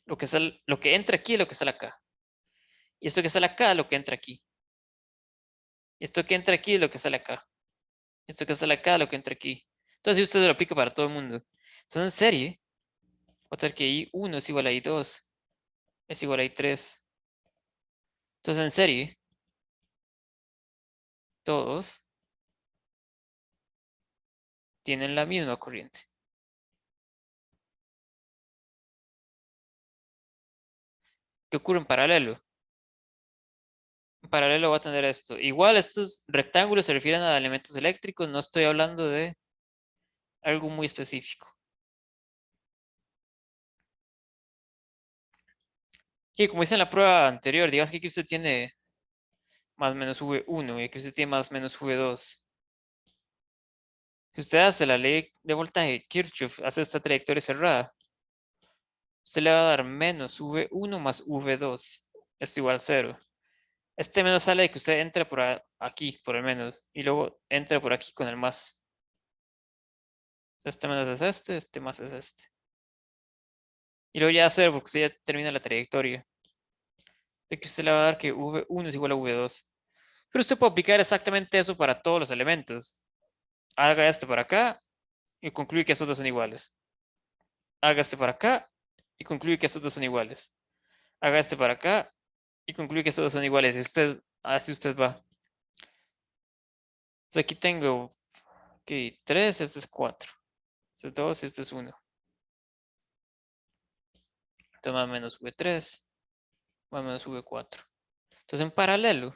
Lo que entra aquí es lo que sale acá. Y esto que sale acá es lo que entra aquí. Y esto que entra aquí es lo que sale acá. Y esto que sale acá es lo que entra aquí. Entonces, si usted lo aplica para todo el mundo. Entonces, en serie, va a tener que I1 es igual a I2. Es igual a I3. Entonces, en serie, todos tienen la misma corriente. ¿Qué ocurre en paralelo? En paralelo va a tener esto. Igual estos rectángulos se refieren a elementos eléctricos, no estoy hablando de algo muy específico. Que como hice en la prueba anterior, digamos que aquí usted tiene más o menos V1 y aquí usted tiene más o menos V2. Si usted hace la ley de voltaje de Kirchhoff, hace esta trayectoria cerrada, usted le va a dar menos V1 más V2. Esto igual a 0. Este menos sale de que usted entre por aquí, por el menos, y luego entre por aquí con el más. Este menos es este más es este. Y luego ya a 0 porque usted ya termina la trayectoria. De que usted le va a dar que V1 es igual a V2. Pero usted puede aplicar exactamente eso para todos los elementos. Haga este para acá y concluye que esos dos son iguales. Haga este para acá y concluye que esos dos son iguales. Haga este para acá y concluye que esos dos son iguales. Así usted va. Entonces aquí tengo que 3, este es 4. Este es 2, este es 1. Entonces más o menos V3, más o menos V4. Entonces en paralelo,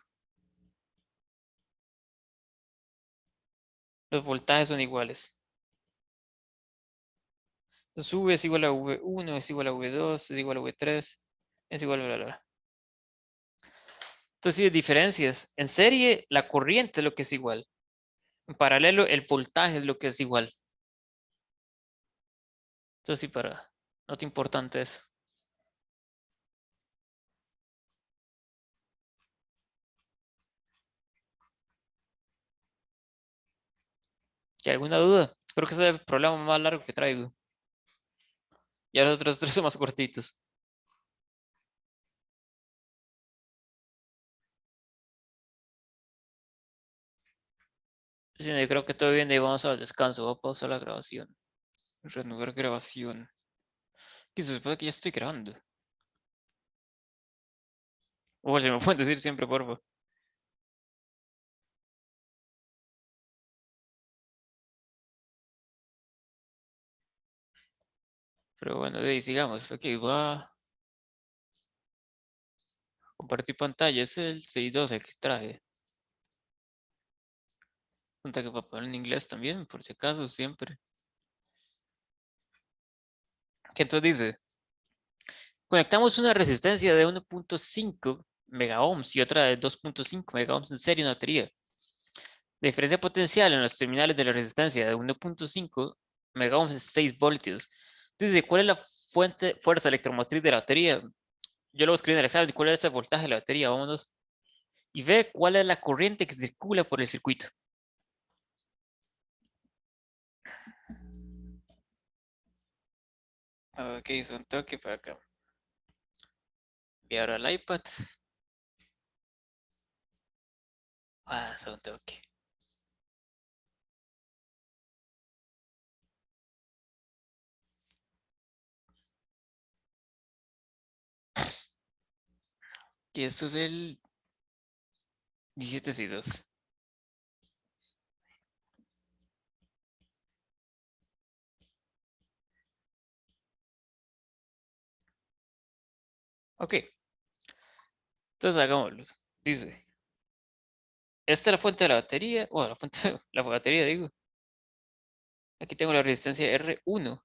los voltajes son iguales. Entonces V es igual a V1, es igual a V2, es igual a V3, es igual a bla, bla, bla. Entonces, si hay diferencias. En serie, la corriente es lo que es igual. En paralelo, el voltaje es lo que es igual. Entonces, sí, para nota importante eso. ¿Hay alguna duda? Creo que ese es el problema más largo que traigo. Ya los otros tres son más cortitos. Sí, yo creo que todo bien, y vamos al descanso. Voy a pausar la grabación. Reanudar grabación. ¿Qué se supone que ya estoy grabando? O se me pueden decir siempre, por favor. Pero bueno, de ahí sigamos. Ok, va a compartir pantalla. Es el 6.2 el que traje. Cuenta que para poner en inglés también, por si acaso, siempre. ¿Qué entonces dice? Conectamos una resistencia de 1.5 megaohms y otra de 2.5 megaohms en serie en una batería. La diferencia potencial en los terminales de la resistencia de 1.5 megaohms es 6 voltios. Entonces, ¿cuál es la fuerza electromotriz de la batería? Yo lo voy a escribir en el examen. ¿Cuál es el voltaje de la batería? Vámonos. Y ve cuál es la corriente que circula por el circuito. Ok, hizo un toque para acá. Enviar al iPad. Hizo un toque. Y esto es el 17.2. Ok, entonces hagámoslo. Dice, esta es la fuente de la batería. Bueno, la fuente de la batería, digo. Aquí tengo la resistencia R1.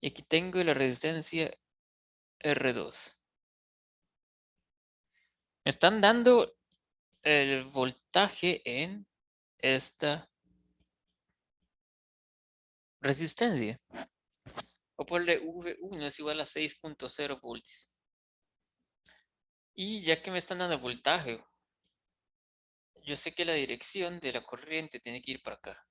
Y aquí tengo la resistencia R2. Me están dando el voltaje en esta resistencia. Voy a ponerle V1 es igual a 6.0 volts. Y ya que me están dando voltaje, yo sé que la dirección de la corriente tiene que ir para acá.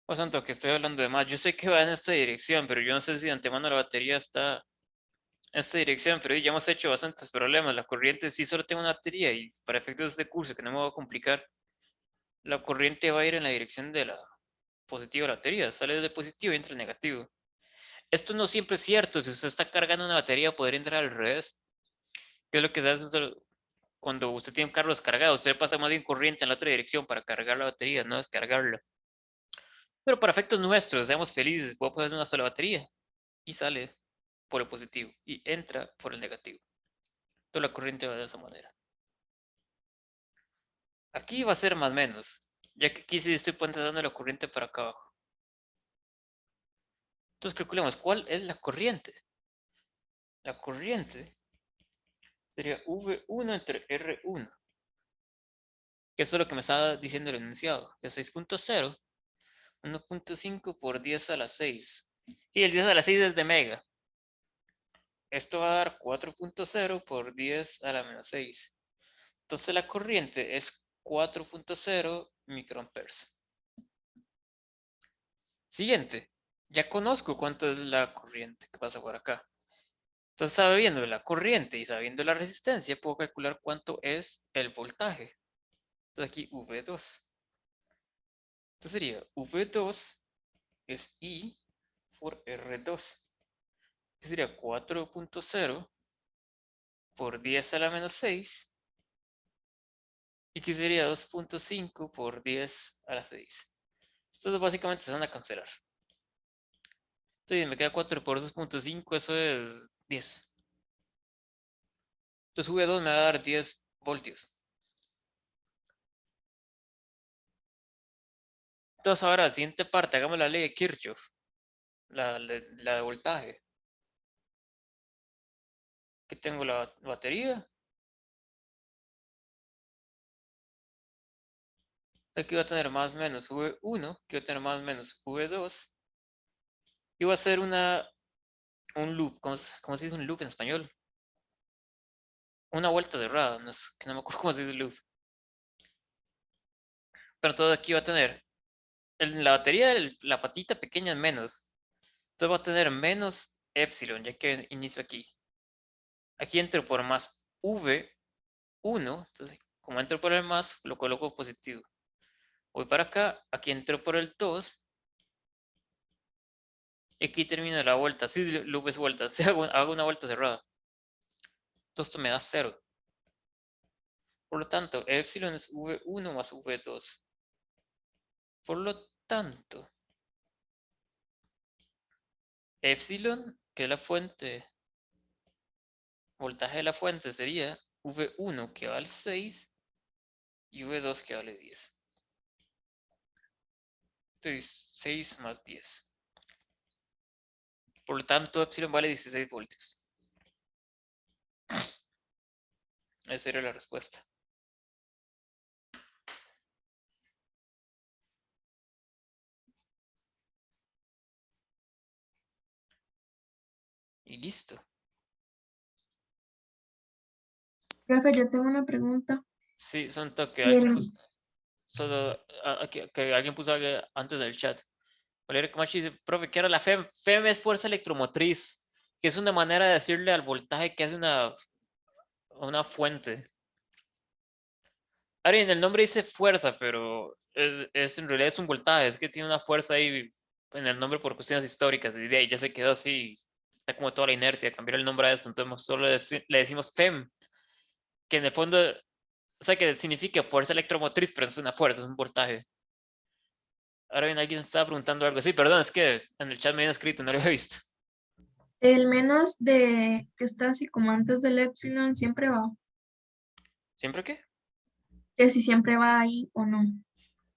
O santo, que estoy hablando de más. Yo sé que va en esta dirección, pero yo no sé si de antemano la batería está en esta dirección, pero ya hemos hecho bastantes problemas. La corriente sí solo tengo una batería y para efectos de este curso, que no me va a complicar, la corriente va a ir en la dirección de la positiva de la batería. Sale desde positivo y entra en negativo. Esto no siempre es cierto. Si usted está cargando una batería, podría entrar al revés. ¿Qué es lo que se hace cuando usted tiene un carro descargado? Usted pasa más bien corriente en la otra dirección para cargar la batería, no descargarla. Pero para efectos nuestros, seamos felices, puedo poner una sola batería y sale por el positivo y entra por el negativo. Toda la corriente va de esa manera. Aquí va a ser más o menos, ya que aquí sí estoy dando la corriente para acá abajo. Entonces calculemos cuál es la corriente. La corriente sería V1 entre R1, que eso es lo que me estaba diciendo el enunciado, que es 6.0, 1.5 por 10 a la 6. Y el 10 a la 6 es de mega. Esto va a dar 4.0 por 10 a la menos 6. Entonces la corriente es 4.0 microamperes. Siguiente. Ya conozco cuánto es la corriente que pasa por acá. Entonces, sabiendo la corriente y sabiendo la resistencia, puedo calcular cuánto es el voltaje. Entonces aquí V2. Entonces sería V2 es I por R2. Que sería 4.0 por 10 a la menos 6. Y que sería 2.5 por 10 a la 6. Estos básicamente se van a cancelar. Entonces me queda 4 por 2.5, eso es 10. Entonces V2 me va a dar 10 voltios. Entonces ahora, la siguiente parte, hagamos la ley de Kirchhoff, la de voltaje. Aquí tengo la batería. Aquí va a tener más o menos V1, aquí va a tener más o menos V2. Y va a ser un loop, ¿cómo se dice un loop en español? Una vuelta cerrada, no, que no me acuerdo cómo se dice loop. Pero todo aquí va a tener, en la batería, la patita pequeña es menos. Entonces va a tener menos epsilon, ya que inicio aquí. Aquí entro por más V1, entonces como entro por el más, lo coloco positivo. Voy para acá, aquí entro por el 2, y aquí termino la vuelta. Sí, loop es vuelta, si hago una vuelta cerrada. Entonces esto me da 0. Por lo tanto, epsilon es V1 más V2. Por lo tanto, epsilon, que es la fuente, voltaje de la fuente sería V1 que vale 6 y V2 que vale 10. Entonces, 6 más 10. Por lo tanto, epsilon vale 16 voltios. Esa sería la respuesta. Y listo. Profe, yo tengo una pregunta. Sí, son toque. Y Alguien el- puso, que alguien puso algo antes del chat. Valeria Camacho dice, profe, ¿qué era la FEM? FEM es fuerza electromotriz, que es una manera de decirle al voltaje que hace una fuente. Ahora bien, el nombre dice fuerza, pero en realidad es un voltaje, es que tiene una fuerza ahí en el nombre por cuestiones históricas, y de ahí ya se quedó así, está como toda la inercia, cambiar el nombre a esto, entonces solo le decimos FEM, que en el fondo, o sea, que significa fuerza electromotriz, pero es una fuerza, es un voltaje. Ahora bien, alguien estaba preguntando algo, sí, perdón, es que en el chat me habían escrito, no lo había visto. el menos de que está así como antes del epsilon siempre va. ¿Siempre qué? Que si siempre va ahí o no.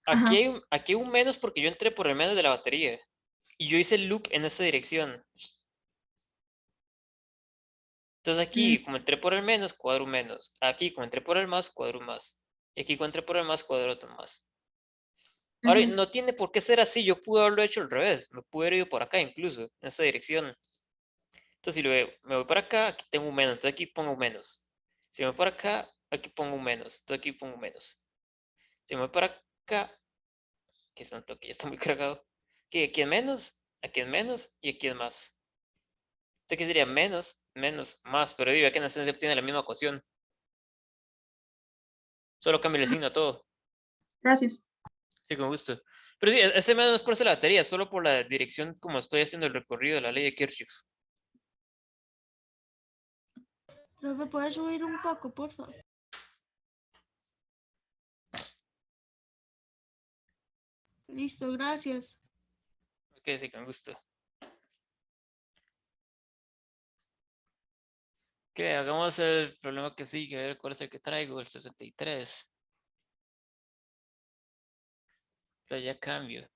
Aquí Ajá. aquí hay un menos porque yo entré por el menos de la batería. Y yo hice el loop en esta dirección. Entonces Mm, aquí, como entré por el menos, cuadro un menos. Aquí, como entré por el más, cuadro un más. Y aquí, como entré por el más, cuadro otro más. Ahora, ujú, no tiene por qué ser así. Yo pude haberlo hecho al revés. Me pude haber ido por acá incluso, en esta dirección. Entonces, si lo veo, me voy para acá, aquí tengo un menos. Entonces aquí pongo un menos. Si me voy para acá, aquí pongo un menos. Entonces aquí pongo un menos. Si me voy para acá, que santo, que ya está muy cargado. Que aquí en menos y aquí en más. Entonces aquí sería menos, menos, más, pero digo que en esencia tiene la misma ecuación. Solo cambia el signo a todo. Gracias. Sí, con gusto. Pero sí, ese menos no es por ser la batería, solo por la dirección como estoy haciendo el recorrido de la ley de Kirchhoff. Profe, ¿puedes subir un poco, por favor? Listo, gracias. Ok, sí, con gusto. Ok, hagamos el problema que sigue, a ver cuál es el que traigo, el 63. Pero ya cambio.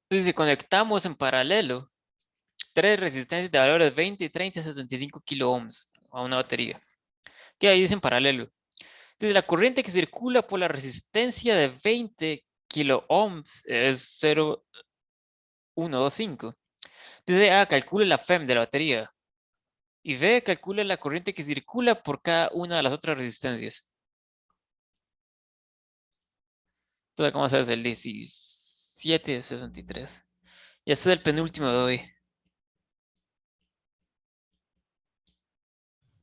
Entonces, si conectamos en paralelo tres resistencias de valores 20, 30 y 75 kilo ohms a una batería. Que ahí dice en paralelo. Entonces, la corriente que circula por la resistencia de 20 kilo ohms es 0,125. Entonces, A, calcule la FEM de la batería. Y B, calcule la corriente que circula por cada una de las otras resistencias. Entonces, ¿cómo se hace el 1763? Y este es el penúltimo de hoy.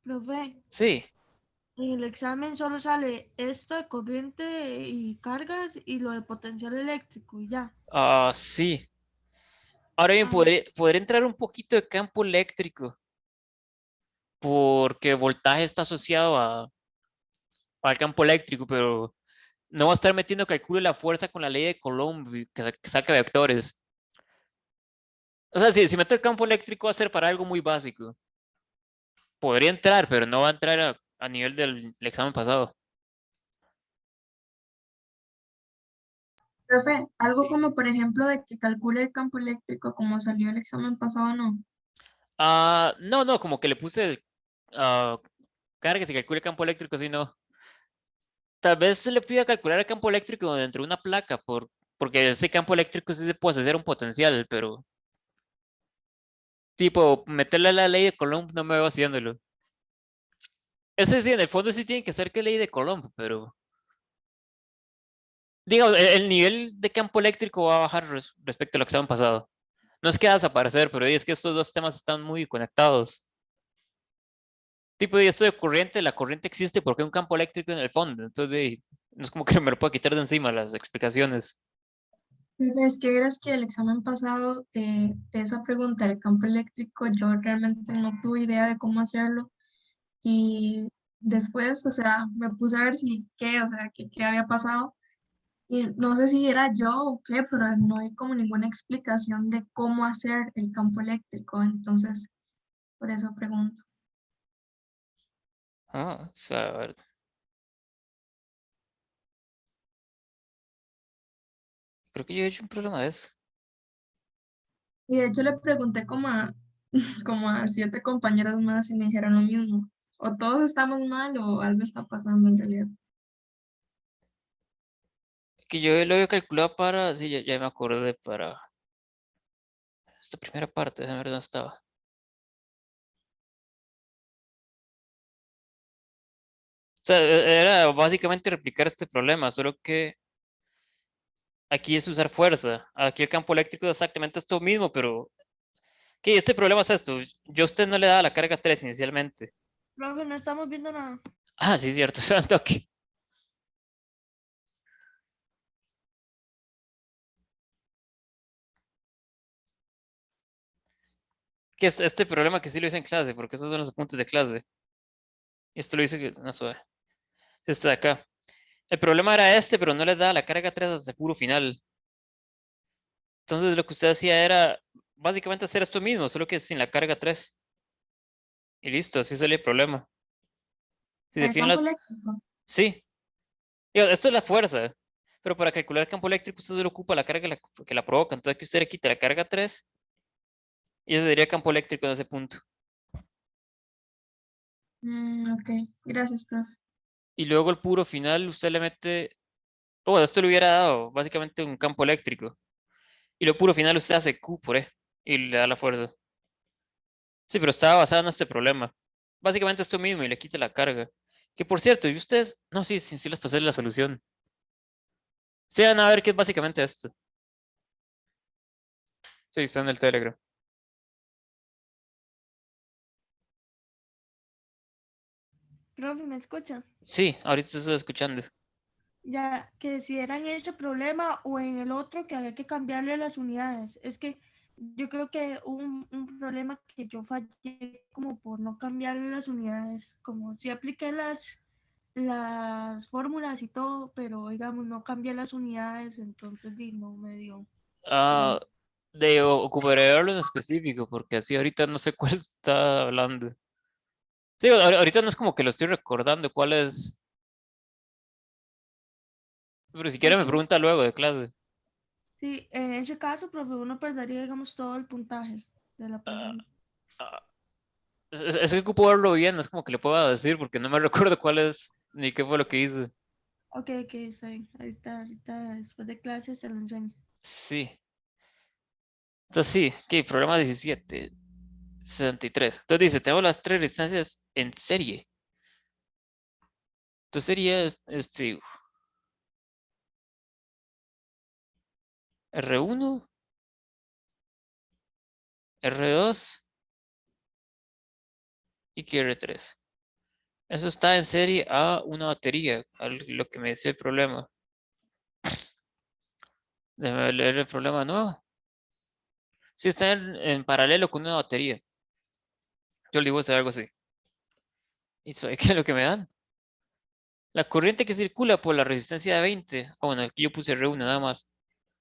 Profe, Sí. en el examen solo sale esto de corriente y cargas y lo de potencial eléctrico y ya. Ah, sí. Ahora bien, Ah, podría entrar un poquito de campo eléctrico. Porque voltaje está asociado al campo eléctrico, pero no va a estar metiendo cálculo de la fuerza con la ley de Coulomb que saca vectores. O sea, si meto el campo eléctrico va a ser para algo muy básico. Podría entrar, pero no va a entrar a nivel del examen pasado. Profe, algo Sí. como por ejemplo de que calcule el campo eléctrico como salió el examen pasado, no. No, no, como que le puse ah, carga que calcule campo eléctrico, si no. Tal vez se le pida calcular el campo eléctrico dentro de una placa, porque ese campo eléctrico sí se puede asociar a un potencial, pero tipo, meterle a la ley de Coulomb no me veo haciéndolo. Eso sí, en el fondo sí tiene que ser que ley de Coulomb, pero digamos, el nivel de campo eléctrico va a bajar respecto a lo que estaban pasado. No es que va a desaparecer, pero es que estos dos temas están muy conectados. Tipo, y esto de corriente, la corriente existe porque hay un campo eléctrico en el fondo, entonces no es como que me lo pueda quitar de encima las explicaciones. Profe, es que verás que el examen pasado de esa pregunta del campo eléctrico yo realmente no tuve idea de cómo hacerlo y después, o sea, me puse a ver si qué, o sea, qué había pasado y no sé si era yo o qué, pero no hay como ninguna explicación de cómo hacer el campo eléctrico, entonces por eso pregunto. O sea, a ver, creo que yo he hecho un problema de eso. Y de hecho le pregunté como a, como a 7 compañeras más y me dijeron lo mismo. O todos estamos mal o algo está pasando en realidad. Que yo lo había calculado para, sí, ya me acordé para esta primera parte, déjame ver dónde estaba. O sea, era básicamente replicar este problema, solo que aquí es usar fuerza. Aquí el campo eléctrico es exactamente esto mismo, pero ¿qué? Este problema es esto. Yo a usted no le daba la carga 3 inicialmente. profe, no estamos viendo nada. Ah, sí, cierto, es un toque. Que este problema que sí lo hice en clase, porque esos son los apuntes de clase. Y esto lo hice, no sé, este de acá. El problema era este, pero no le daba la carga 3 hasta el puro final. Entonces lo que usted hacía era básicamente hacer esto mismo, solo que sin la carga 3. Y listo, así sale el problema. Si El definen campo las... eléctrico. Sí, digo, esto es la fuerza. Pero para calcular el campo eléctrico usted solo ocupa la carga que la provoca. Entonces que usted le quita la carga 3 y ese sería campo eléctrico en ese punto. Ok, gracias, profe. Y luego el puro final usted le mete... Bueno, esto le hubiera dado básicamente un campo eléctrico. Y lo puro final usted hace Q por E y le da la fuerza. Sí, pero estaba basado en este problema. básicamente esto mismo y le quita la carga. Que por cierto, ¿y ustedes? No, sí, sí, sí les pasé la solución. Ustedes van a ver qué es básicamente esto. Sí, está en el Telegram. Profe, ¿me escucha? Sí, ahorita estoy escuchando. Ya, que si era en ese problema o en el otro que había que cambiarle las unidades. Es que yo creo que hubo un problema que yo fallé como por no cambiarle las unidades. Como si apliqué las fórmulas y todo, pero digamos, no cambié las unidades, entonces no me dio. Ah, ocuparé verlo en específico, porque así ahorita no sé cuál está hablando. Sí, ahorita no es como que lo estoy recordando cuál es. Pero si quiere me Ok. pregunta luego de clase. Sí, en ese caso, profe, uno perdería, digamos, todo el puntaje de la Ah, pregunta. ah, es que ocupo verlo bien, no es como que le pueda decir, porque no me recuerdo cuál es, ni qué fue lo que hice. Ok, ok, está bien. Ahorita, después de clases, se lo enseño. Sí. Entonces sí, ok, problema 17, 63. Entonces dice, tengo las tres resistencias en serie. Entonces sería este R1, R2 y que R3. Eso está en serie a una batería, lo que me decía el problema. Déjame leer el problema nuevo. Sí, está en paralelo con una batería. Yo le digo hacer algo así. ¿Y sabe qué es lo que me dan? La corriente que circula por la resistencia de 20. Bueno, aquí yo puse R1 nada más.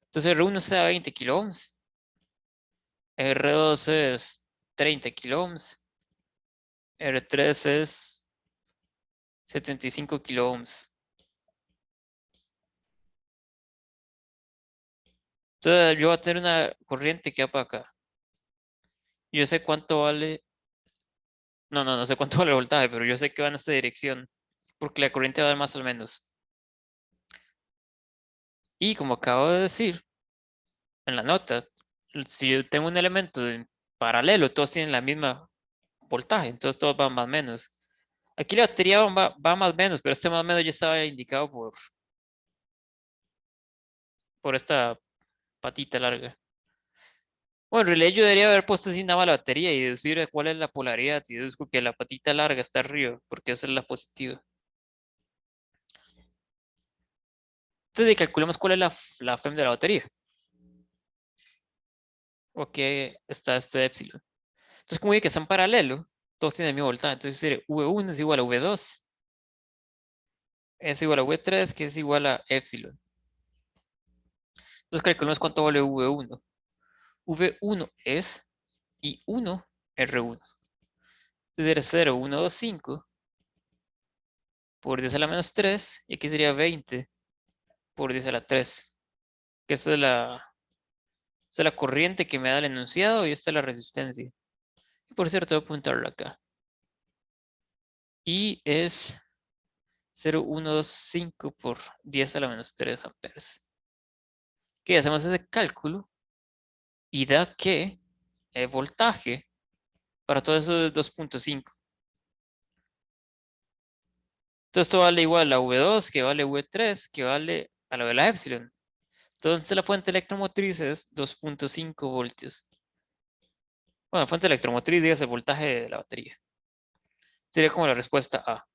Entonces R1 está a 20 kilo ohms. R2 es 30 kilo ohms. R3 es 75 kilo ohms. Entonces yo voy a tener una corriente que va para acá. Yo sé cuánto vale. No sé cuánto vale el voltaje, pero yo sé que va en esta dirección. Porque la corriente va a dar más o menos. Y como acabo de decir en la nota, si yo tengo un elemento en paralelo, todos tienen la misma voltaje, entonces todos van más o menos. Aquí la batería va más o menos, pero este más o menos ya estaba indicado por esta patita larga. Bueno, en realidad yo debería haber puesto así nada más la batería y deducir cuál es la polaridad. Y deduzco que la patita larga está arriba, porque esa es la positiva. Entonces calculemos cuál es la FEM de la batería. Ok, está esto de epsilon. Entonces, como vi que están en paralelo, todos tienen el mismo voltaje. Entonces, sería V1 es igual a V2, es igual a V3, que es igual a epsilon. Entonces, calculemos cuánto vale V1. V1 es I1 R1. Entonces, era 0,125 por 10 a la menos 3, y aquí sería 20 por 10 a la 3. Que esta es la corriente que me da el enunciado y esta es la resistencia. Y por cierto, voy a apuntarlo acá. Y es 0,125 por 10 a la menos 3 amperes. Que hacemos ese cálculo y da que el voltaje para todo eso es 2,5. Entonces esto vale igual a V2, que vale V3, que vale a lo de la epsilon. Entonces la fuente electromotriz es 2,5 voltios. Bueno, la fuente electromotriz, diga, el voltaje de la batería. Sería como la respuesta A.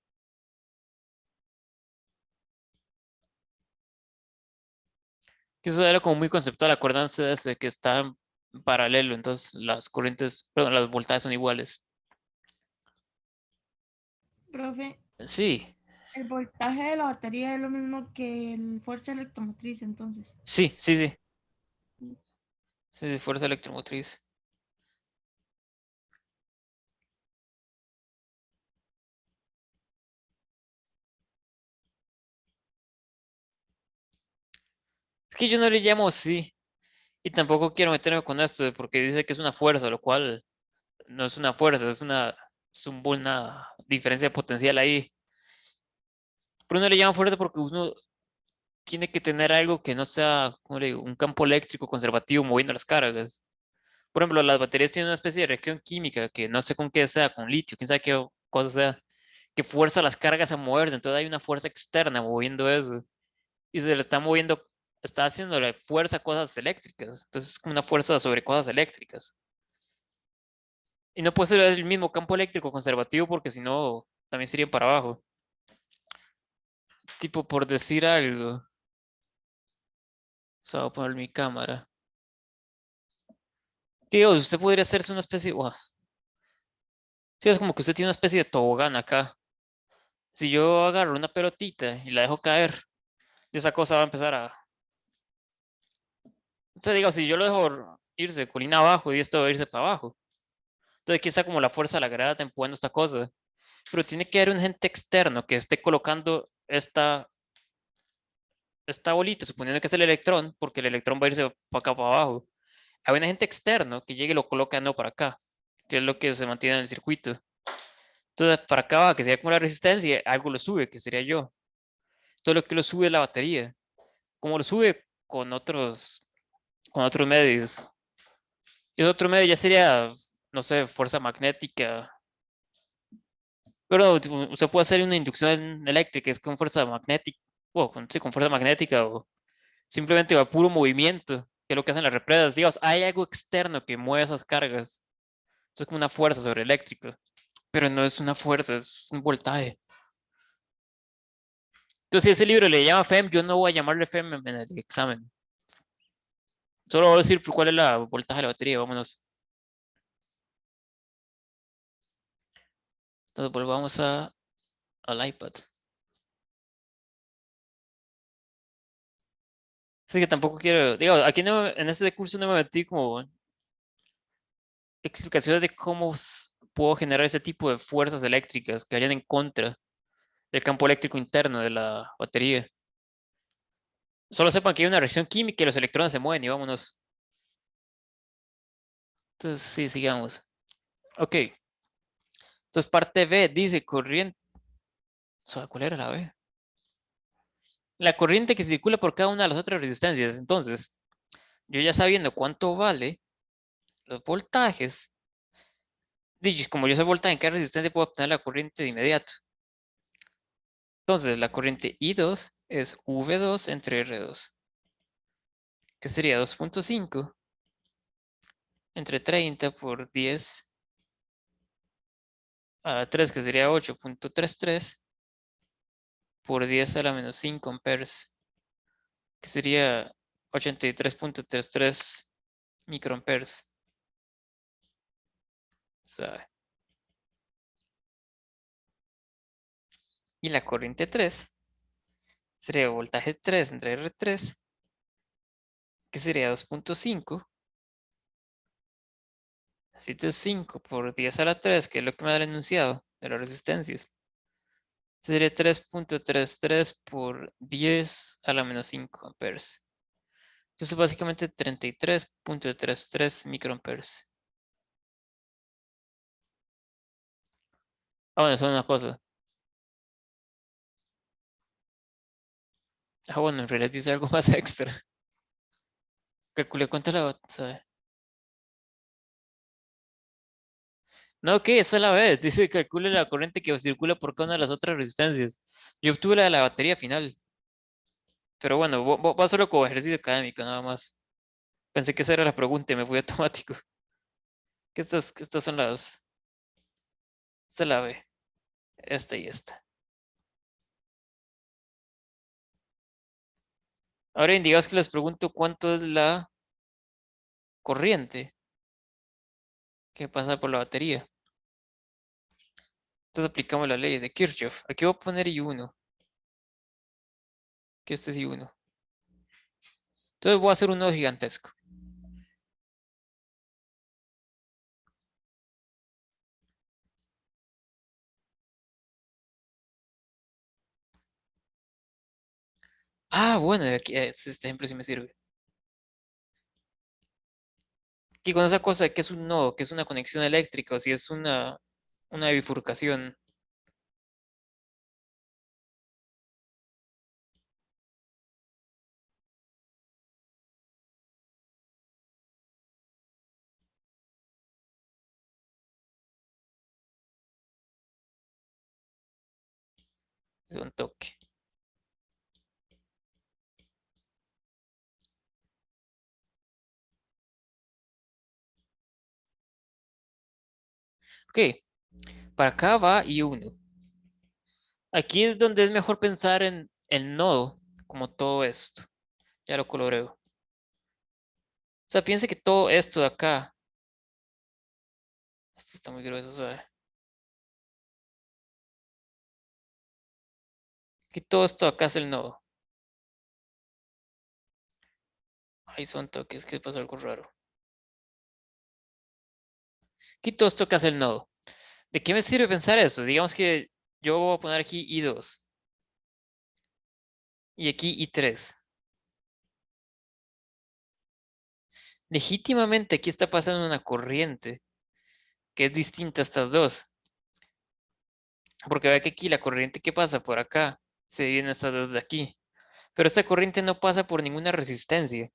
Que eso era como muy conceptual, acordarse de eso, de que está en paralelo, entonces las corrientes, perdón, los voltajes son iguales. Profe, Sí, el voltaje de la batería es lo mismo que el fuerza electromotriz, entonces. sí. Sí, fuerza electromotriz. Es que yo no le llamo sí. Y tampoco quiero meterme con esto porque dice que es una fuerza, lo cual no es una fuerza, una diferencia potencial ahí. Pero uno le llama fuerza porque uno tiene que tener algo que no sea, ¿cómo le digo? Un campo eléctrico conservativo moviendo las cargas. Por ejemplo, las baterías tienen una especie de reacción química que no sé con qué sea, con litio, quién sabe qué cosa sea, que fuerza las cargas a moverse. Entonces hay una fuerza externa moviendo eso. Y se le está moviendo, está haciéndole fuerza a cosas eléctricas. Entonces es como una fuerza sobre cosas eléctricas. Y no puede ser el mismo campo eléctrico conservativo porque si no, también sería para abajo. Tipo, por decir algo. O sea, voy a poner mi cámara. ¿Qué digo? Usted podría hacerse una especie. Uah, sí, es como que usted tiene una especie de tobogán acá. Si yo agarro una pelotita y la dejo caer, esa cosa va a empezar a. Entonces, digo, si yo lo dejo irse colina abajo y esto va a irse para abajo. Entonces, aquí está como la fuerza de la gravedad empujando esta cosa. Pero tiene que haber un ente externo que esté colocando esta bolita, suponiendo que es el electrón, porque el electrón va a irse para acá para abajo. Hay un agente externo que llegue y lo coloca no para acá, que es lo que se mantiene en el circuito. Entonces, para acá va, que sería como la resistencia, algo lo sube, que sería yo. Todo lo que lo sube es la batería. ¿Cómo lo sube? Con otros medios. Y el otro medio ya sería, no sé, fuerza magnética. Pero usted puede hacer una inducción eléctrica, es con fuerza magnética, sí, con fuerza magnética, o simplemente a puro movimiento, que es lo que hacen las represas. Digamos, hay algo externo que mueve esas cargas. Eso es como una fuerza sobre eléctrico, pero no es una fuerza, es un voltaje. Entonces, si ese libro le llama FEM, yo no voy a llamarle FEM en el examen. Solo voy a decir cuál es la voltaje de la batería, vámonos. Entonces, volvamos al iPad. Así que tampoco quiero, digo, aquí no, en este curso no me metí como explicaciones de cómo puedo generar ese tipo de fuerzas eléctricas que vayan en contra del campo eléctrico interno de la batería. Solo sepan que hay una reacción química y los electrones se mueven y vámonos. Entonces, sí, sigamos. Ok. Entonces, parte B dice corriente. ¿Cuál era la B? La corriente que circula por cada una de las otras resistencias. Entonces, yo ya sabiendo cuánto vale los voltajes, como yo sé voltaje en cada resistencia, puedo obtener la corriente de inmediato. Entonces, la corriente I2 es V2 entre R2, que sería 2.5 entre 30 por 10 a la 3, que sería 8.33 por 10 a la menos 5 amperes, que sería 83.33 microamperes. ¿Sabe? Y la corriente 3 sería voltaje 3 entre R3, que sería 2.5. 75 por 10 a la 3, que es lo que me da el enunciado de las resistencias. Sería 3.33 por 10 a la menos 5 amperes. Entonces básicamente 33.33 microamperes. Ah, bueno, eso es una cosa. Ah, bueno, en realidad dice algo más extra. Calculé cuánto la batería. No, ¿qué? Esa es la B. Dice calcule la corriente que circula por cada una de las otras resistencias. Yo obtuve la de la batería final. Pero bueno, voy a hacerlo como ejercicio académico nada más. Pensé que esa era la pregunta y me fui automático. ¿Qué estas son las? Esta es la B. Esta y esta. Ahora indicados que les pregunto cuánto es la corriente que pasa por la batería. Entonces aplicamos la ley de Kirchhoff. Aquí voy a poner I1, que esto es I1. Entonces voy a hacer un nodo gigantesco. Ah, bueno, aquí, este ejemplo sí me sirve. Que con esa cosa de que es un nodo, que es una conexión eléctrica, o si es una bifurcación. Es un toque. Ok, para acá va I1. Aquí es donde es mejor pensar en el nodo, como todo esto. Ya lo coloreo. O sea, piense que todo esto de acá. Esto está muy grueso, suave. Que todo esto acá es el nodo. Ahí son toques, que pasa algo raro. Aquí todo esto acá es el nodo. ¿De qué me sirve pensar eso? Digamos que yo voy a poner aquí I2. Y aquí I3. Legítimamente aquí está pasando una corriente que es distinta a estas dos. Porque vea que aquí la corriente que pasa por acá se divide en estas dos de aquí. Pero esta corriente no pasa por ninguna resistencia.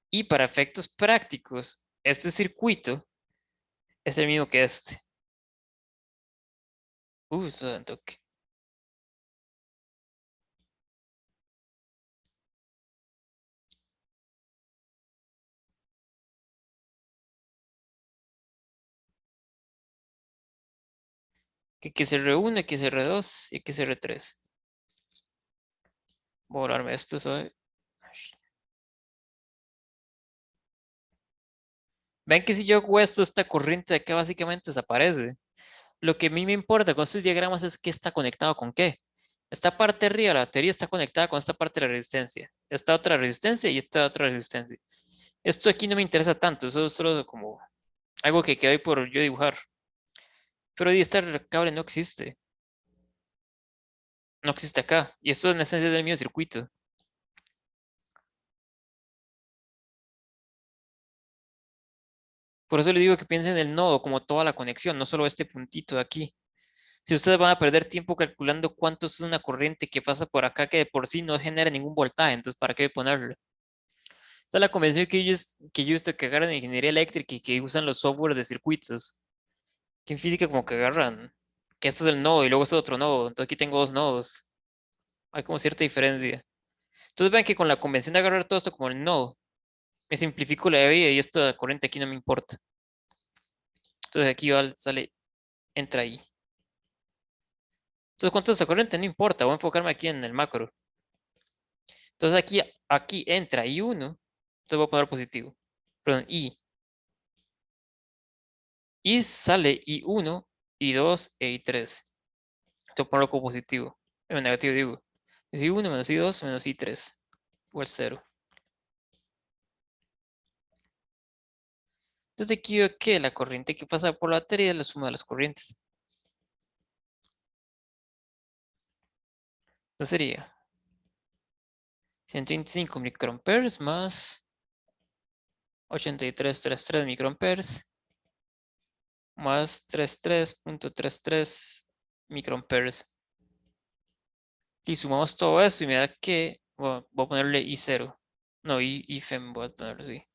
Y para efectos prácticos, este circuito es el mismo que este. Eso da un toque. Que se reúne, que se R2 y que se R3. Voy a borrarme esto, ¿sabe? Ven que si yo hago esto, esta corriente de acá básicamente desaparece. Lo que a mí me importa con estos diagramas es qué está conectado con qué. Esta parte de arriba, la batería, está conectada con esta parte de la resistencia. Esta otra resistencia y esta otra resistencia. Esto aquí no me interesa tanto, eso es solo como algo que quedó ahí por yo dibujar. Pero ahí este cable no existe. No existe acá. Y esto en esencia es del mismo circuito. Por eso le digo que piensen en el nodo como toda la conexión, no solo este puntito de aquí. Si ustedes van a perder tiempo calculando cuánto es una corriente que pasa por acá que de por sí no genera ningún voltaje, entonces ¿para qué ponerlo? Esta es la convención que yo he visto que agarran en ingeniería eléctrica y que usan los software de circuitos. Que en física como que agarran que este es el nodo y luego este es otro nodo. Entonces aquí tengo dos nodos. Hay como cierta diferencia. Entonces ven que con la convención de agarrar todo esto como el nodo, me simplifico la vida y esto de corriente aquí no me importa. Entonces aquí sale, entra ahí. Entonces cuánto es esta corriente no importa, voy a enfocarme aquí en el macro. Entonces aquí entra I1, entonces voy a poner positivo. Perdón, y sale I1, I2 e I3. Entonces ponlo como positivo. En negativo digo. Es I1 menos I2 menos I3. Igual 0. Entonces aquí veo que la corriente que pasa por la batería es la suma de las corrientes. Entonces sería 125 microamperes más 8333 microamperes más 33.33 microamperes. Y sumamos todo eso y me da que voy a ponerle I0. No, IFEM voy a ponerle así.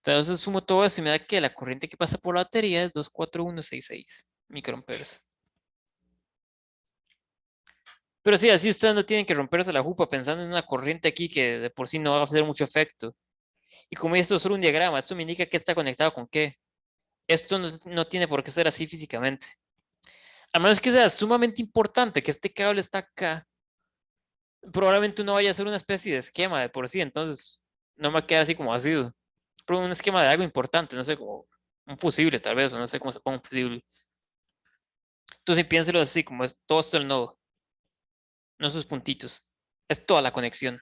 Entonces sumo todo eso y me da que la corriente que pasa por la batería es 24166 microamperes. Pero sí, así ustedes no tienen que romperse la jupa pensando en una corriente aquí que de por sí no va a hacer mucho efecto. Y como esto es solo un diagrama, esto me indica que está conectado con qué. Esto no tiene por qué ser así físicamente. A menos que sea sumamente importante que este cable está acá, probablemente uno vaya a hacer una especie de esquema de por sí, entonces no me queda así como vacío. Pero un esquema de algo importante, no sé, como un fusible tal vez, o no sé cómo se ponga un fusible. Entonces piénselo así, como es todo esto el nodo, no sus puntitos. Es toda la conexión.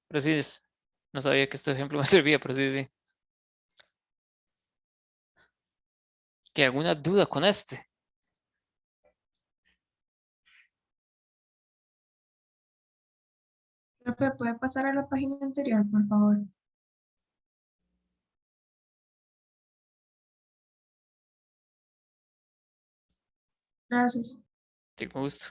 Pero sí, no sabía que este ejemplo me servía, pero sí, sí. ¿Que alguna duda con este? Profe, ¿puede pasar a la página anterior, por favor? Gracias. Sí, con gusto.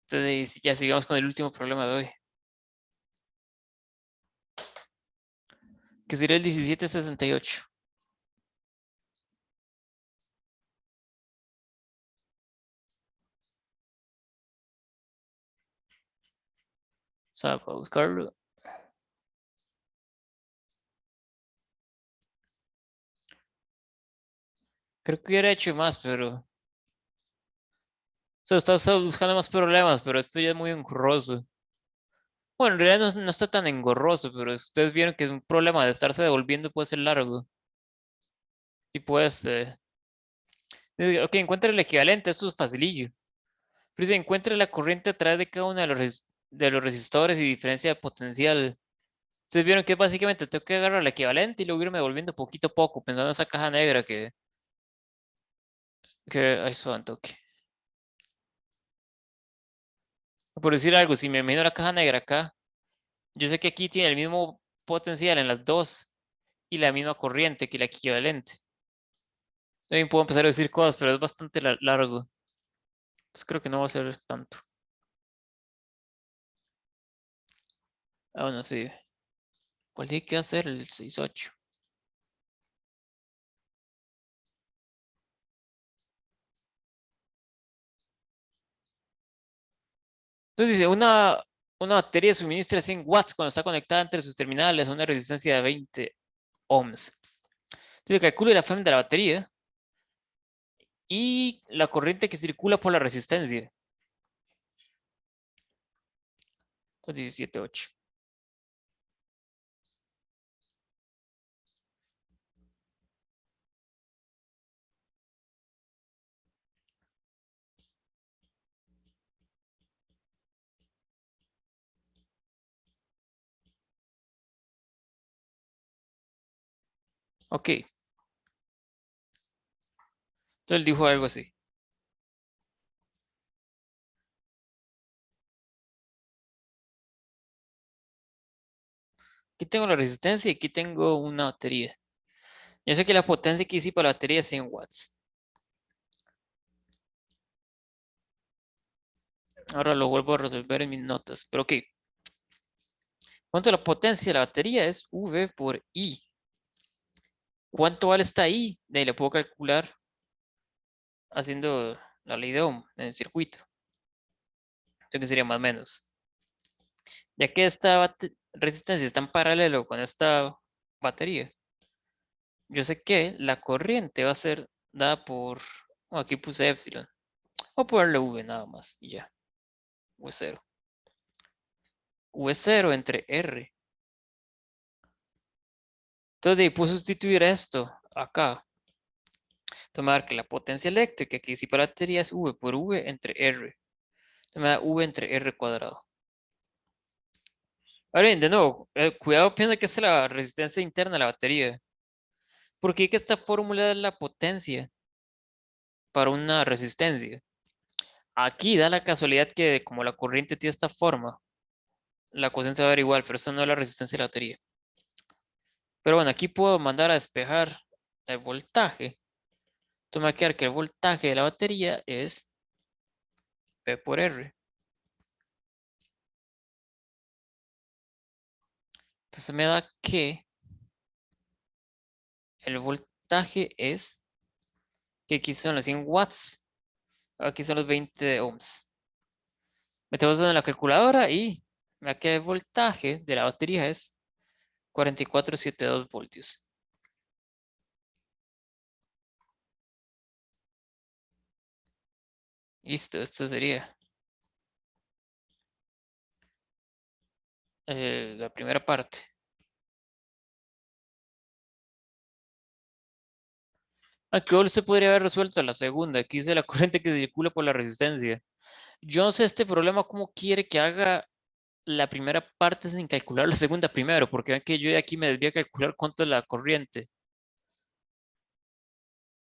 Entonces ya sigamos con el último problema de hoy. Que sería el 1768. O sea, para buscarlo. Creo que hubiera hecho más, pero. O sea, estaba buscando más problemas, pero esto ya es muy engorroso. Bueno, en realidad no está tan engorroso, pero ustedes vieron que es un problema de estarse devolviendo puede ser largo. Y pues, ok, encuentra el equivalente, esto es facilillo. Pero si encuentra la corriente a través de cada uno de de los resistores y diferencia de potencial. Ustedes vieron que básicamente tengo que agarrar el equivalente y luego irme devolviendo poquito a poco, pensando en esa caja negra ahí suena toque. Por decir algo, si me imagino la caja negra acá, yo sé que aquí tiene el mismo potencial en las dos y la misma corriente que el equivalente. También puedo empezar a decir cosas, pero es bastante largo. Entonces creo que no va a ser tanto. Aún así, ¿cuál tiene que hacer el 6-8? Entonces dice, una batería suministra 100 watts cuando está conectada entre sus terminales a una resistencia de 20 ohms. Entonces calcule la FEM de la batería y la corriente que circula por la resistencia. Entonces 17.8. Ok. Entonces él dijo algo así. Aquí tengo la resistencia y aquí tengo una batería. Yo sé que la potencia que hice para la batería es 100 watts. Ahora lo vuelvo a resolver en mis notas. Pero ok. ¿Cuánto la potencia de la batería es V por I? ¿Cuánto vale esta I? De ahí le puedo calcular haciendo la ley de Ohm en el circuito. Creo que sería más o menos. Ya que esta resistencia está en paralelo con esta batería, yo sé que la corriente va a ser dada por, aquí puse epsilon, voy a ponerle V nada más y ya, V0. V0 entre R. Entonces de ahí puedo sustituir esto acá. Tomar que la potencia eléctrica que dice para la batería es V por V entre R. Entonces me da V entre R cuadrado. Ahora bien, de nuevo, cuidado, piensa que esta es la resistencia interna de la batería. Porque que esta fórmula es la potencia para una resistencia. Aquí da la casualidad que como la corriente tiene esta forma, la cosine se va a ver igual, pero esta no es la resistencia de la batería. Pero bueno, aquí puedo mandar a despejar el voltaje. Entonces me va a quedar que el voltaje de la batería es P por R. Entonces me da que el voltaje es, que aquí son los 100 watts, aquí son los 20 ohms. Metemos eso en la calculadora y me da que el voltaje de la batería es 4472 voltios. Listo, esto sería la primera parte. Aquí se podría haber resuelto la segunda. Aquí dice la corriente que circula por la resistencia. Yo no sé este problema cómo quiere que haga la primera parte sin calcular la segunda primero, porque ven que yo de aquí me desvío a calcular cuánto es la corriente.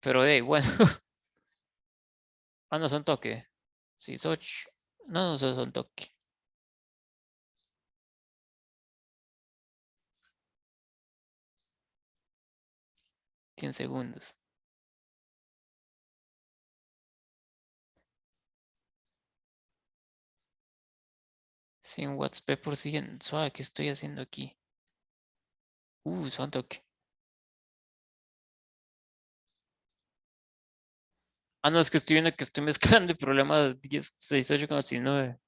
Pero bueno. Ah, no son toque. Sí, Soch. No, no son toque. 100 segundos. 100 watts P por 100. Suave, ¿qué estoy haciendo aquí? Suave toque. Ah, no, es que estoy viendo que estoy mezclando el problema de 1068 con 19.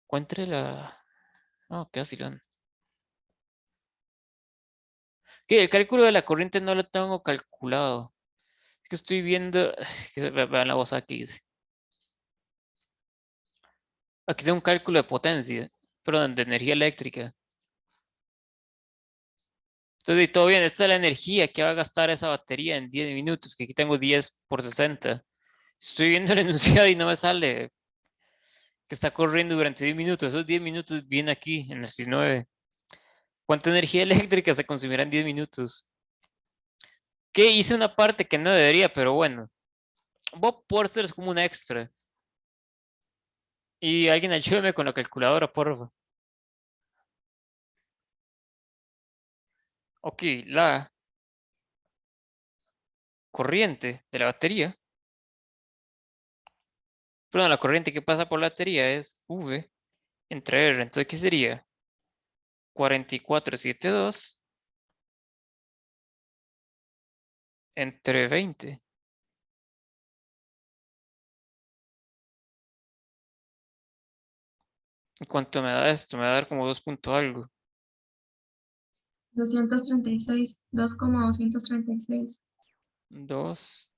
Encuentre la. Oh, qué vacilón. Ok, el cálculo de la corriente no lo tengo calculado. Es que estoy viendo. Vean la voz aquí dice. Aquí tengo un cálculo de potencia. Perdón, de energía eléctrica. Entonces, y todo bien, esta es la energía que va a gastar esa batería en 10 minutos, que aquí tengo 10 por 60. Estoy viendo el enunciado y no me sale que está corriendo durante 10 minutos. Esos 10 minutos vienen aquí en el 19. ¿Cuánta energía eléctrica se consumirá en 10 minutos? Que hice una parte que no debería, pero bueno. Bob Porter es como un extra. Y alguien ayúdeme con la calculadora, porfa. Ok, la corriente de la batería. Perdón, la corriente que pasa por la batería es V entre R. Entonces, ¿qué sería? 4472 entre 20. ¿Y cuánto me da esto? Me va a dar como 2 punto algo. 236, 2,236. 2.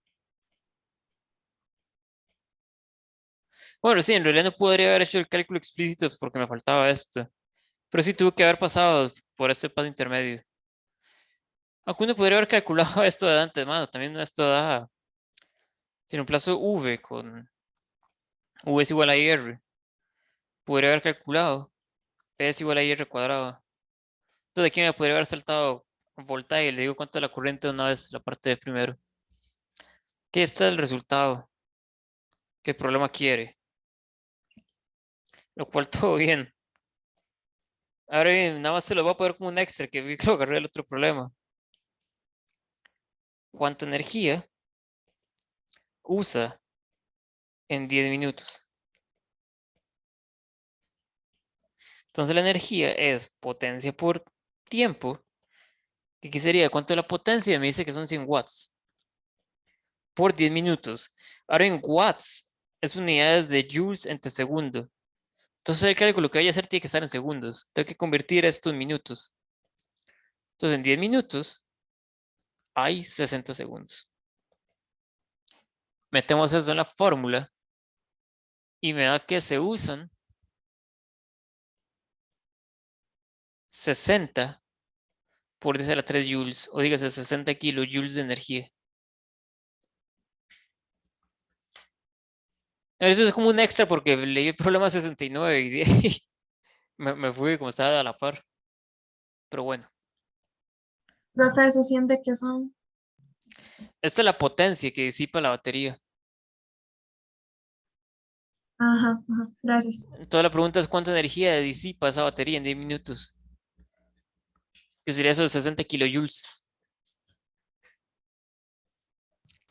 Bueno, sí, en realidad no podría haber hecho el cálculo explícito porque me faltaba esto. Pero sí tuve que haber pasado por este paso intermedio. Aunque uno podría haber calculado esto de antemano. También esto da. Si un plazo V con V es igual a IR. Podría haber calculado P es igual a IR cuadrado. Entonces aquí me podría haber saltado voltaje. Le digo cuánto es la corriente de una vez la parte de primero. ¿Qué está el resultado? ¿Qué problema quiere? Lo cual todo bien. Ahora bien, nada más se lo voy a poner como un extra que vi que lo agarré el otro problema. ¿Cuánta energía usa en 10 minutos? Entonces la energía es potencia por tiempo. Que aquí sería, ¿cuánto es la potencia? Me dice que son 100 watts por 10 minutos. Ahora en watts es unidades de joules entre segundo. Entonces el cálculo que voy a hacer tiene que estar en segundos. Tengo que convertir esto en minutos. Entonces en 10 minutos hay 60 segundos. Metemos eso en la fórmula y me da que se usan 60 por 10 a la 3 joules, o dígase 60 kilojoules de energía. Eso es como un extra porque leí el problema 69 y de ahí me fui como estaba a la par. Pero bueno, Profe, ¿se siente que son? esta es la potencia que disipa la batería. Ajá, ajá, gracias. Toda la pregunta es cuánta energía disipa esa batería en 10 minutos. Que sería eso de 60 kilojoules.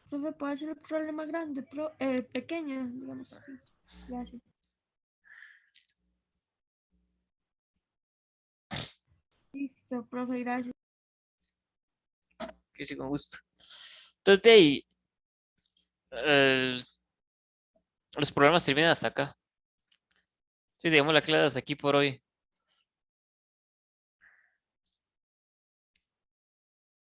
Profe, puede ser el problema grande, pequeño, digamos. Sí. Gracias. Listo, profe, gracias. Que sí, con gusto. Entonces de ahí, eh, los problemas terminan hasta acá. Sí, digamos la clase hasta aquí por hoy.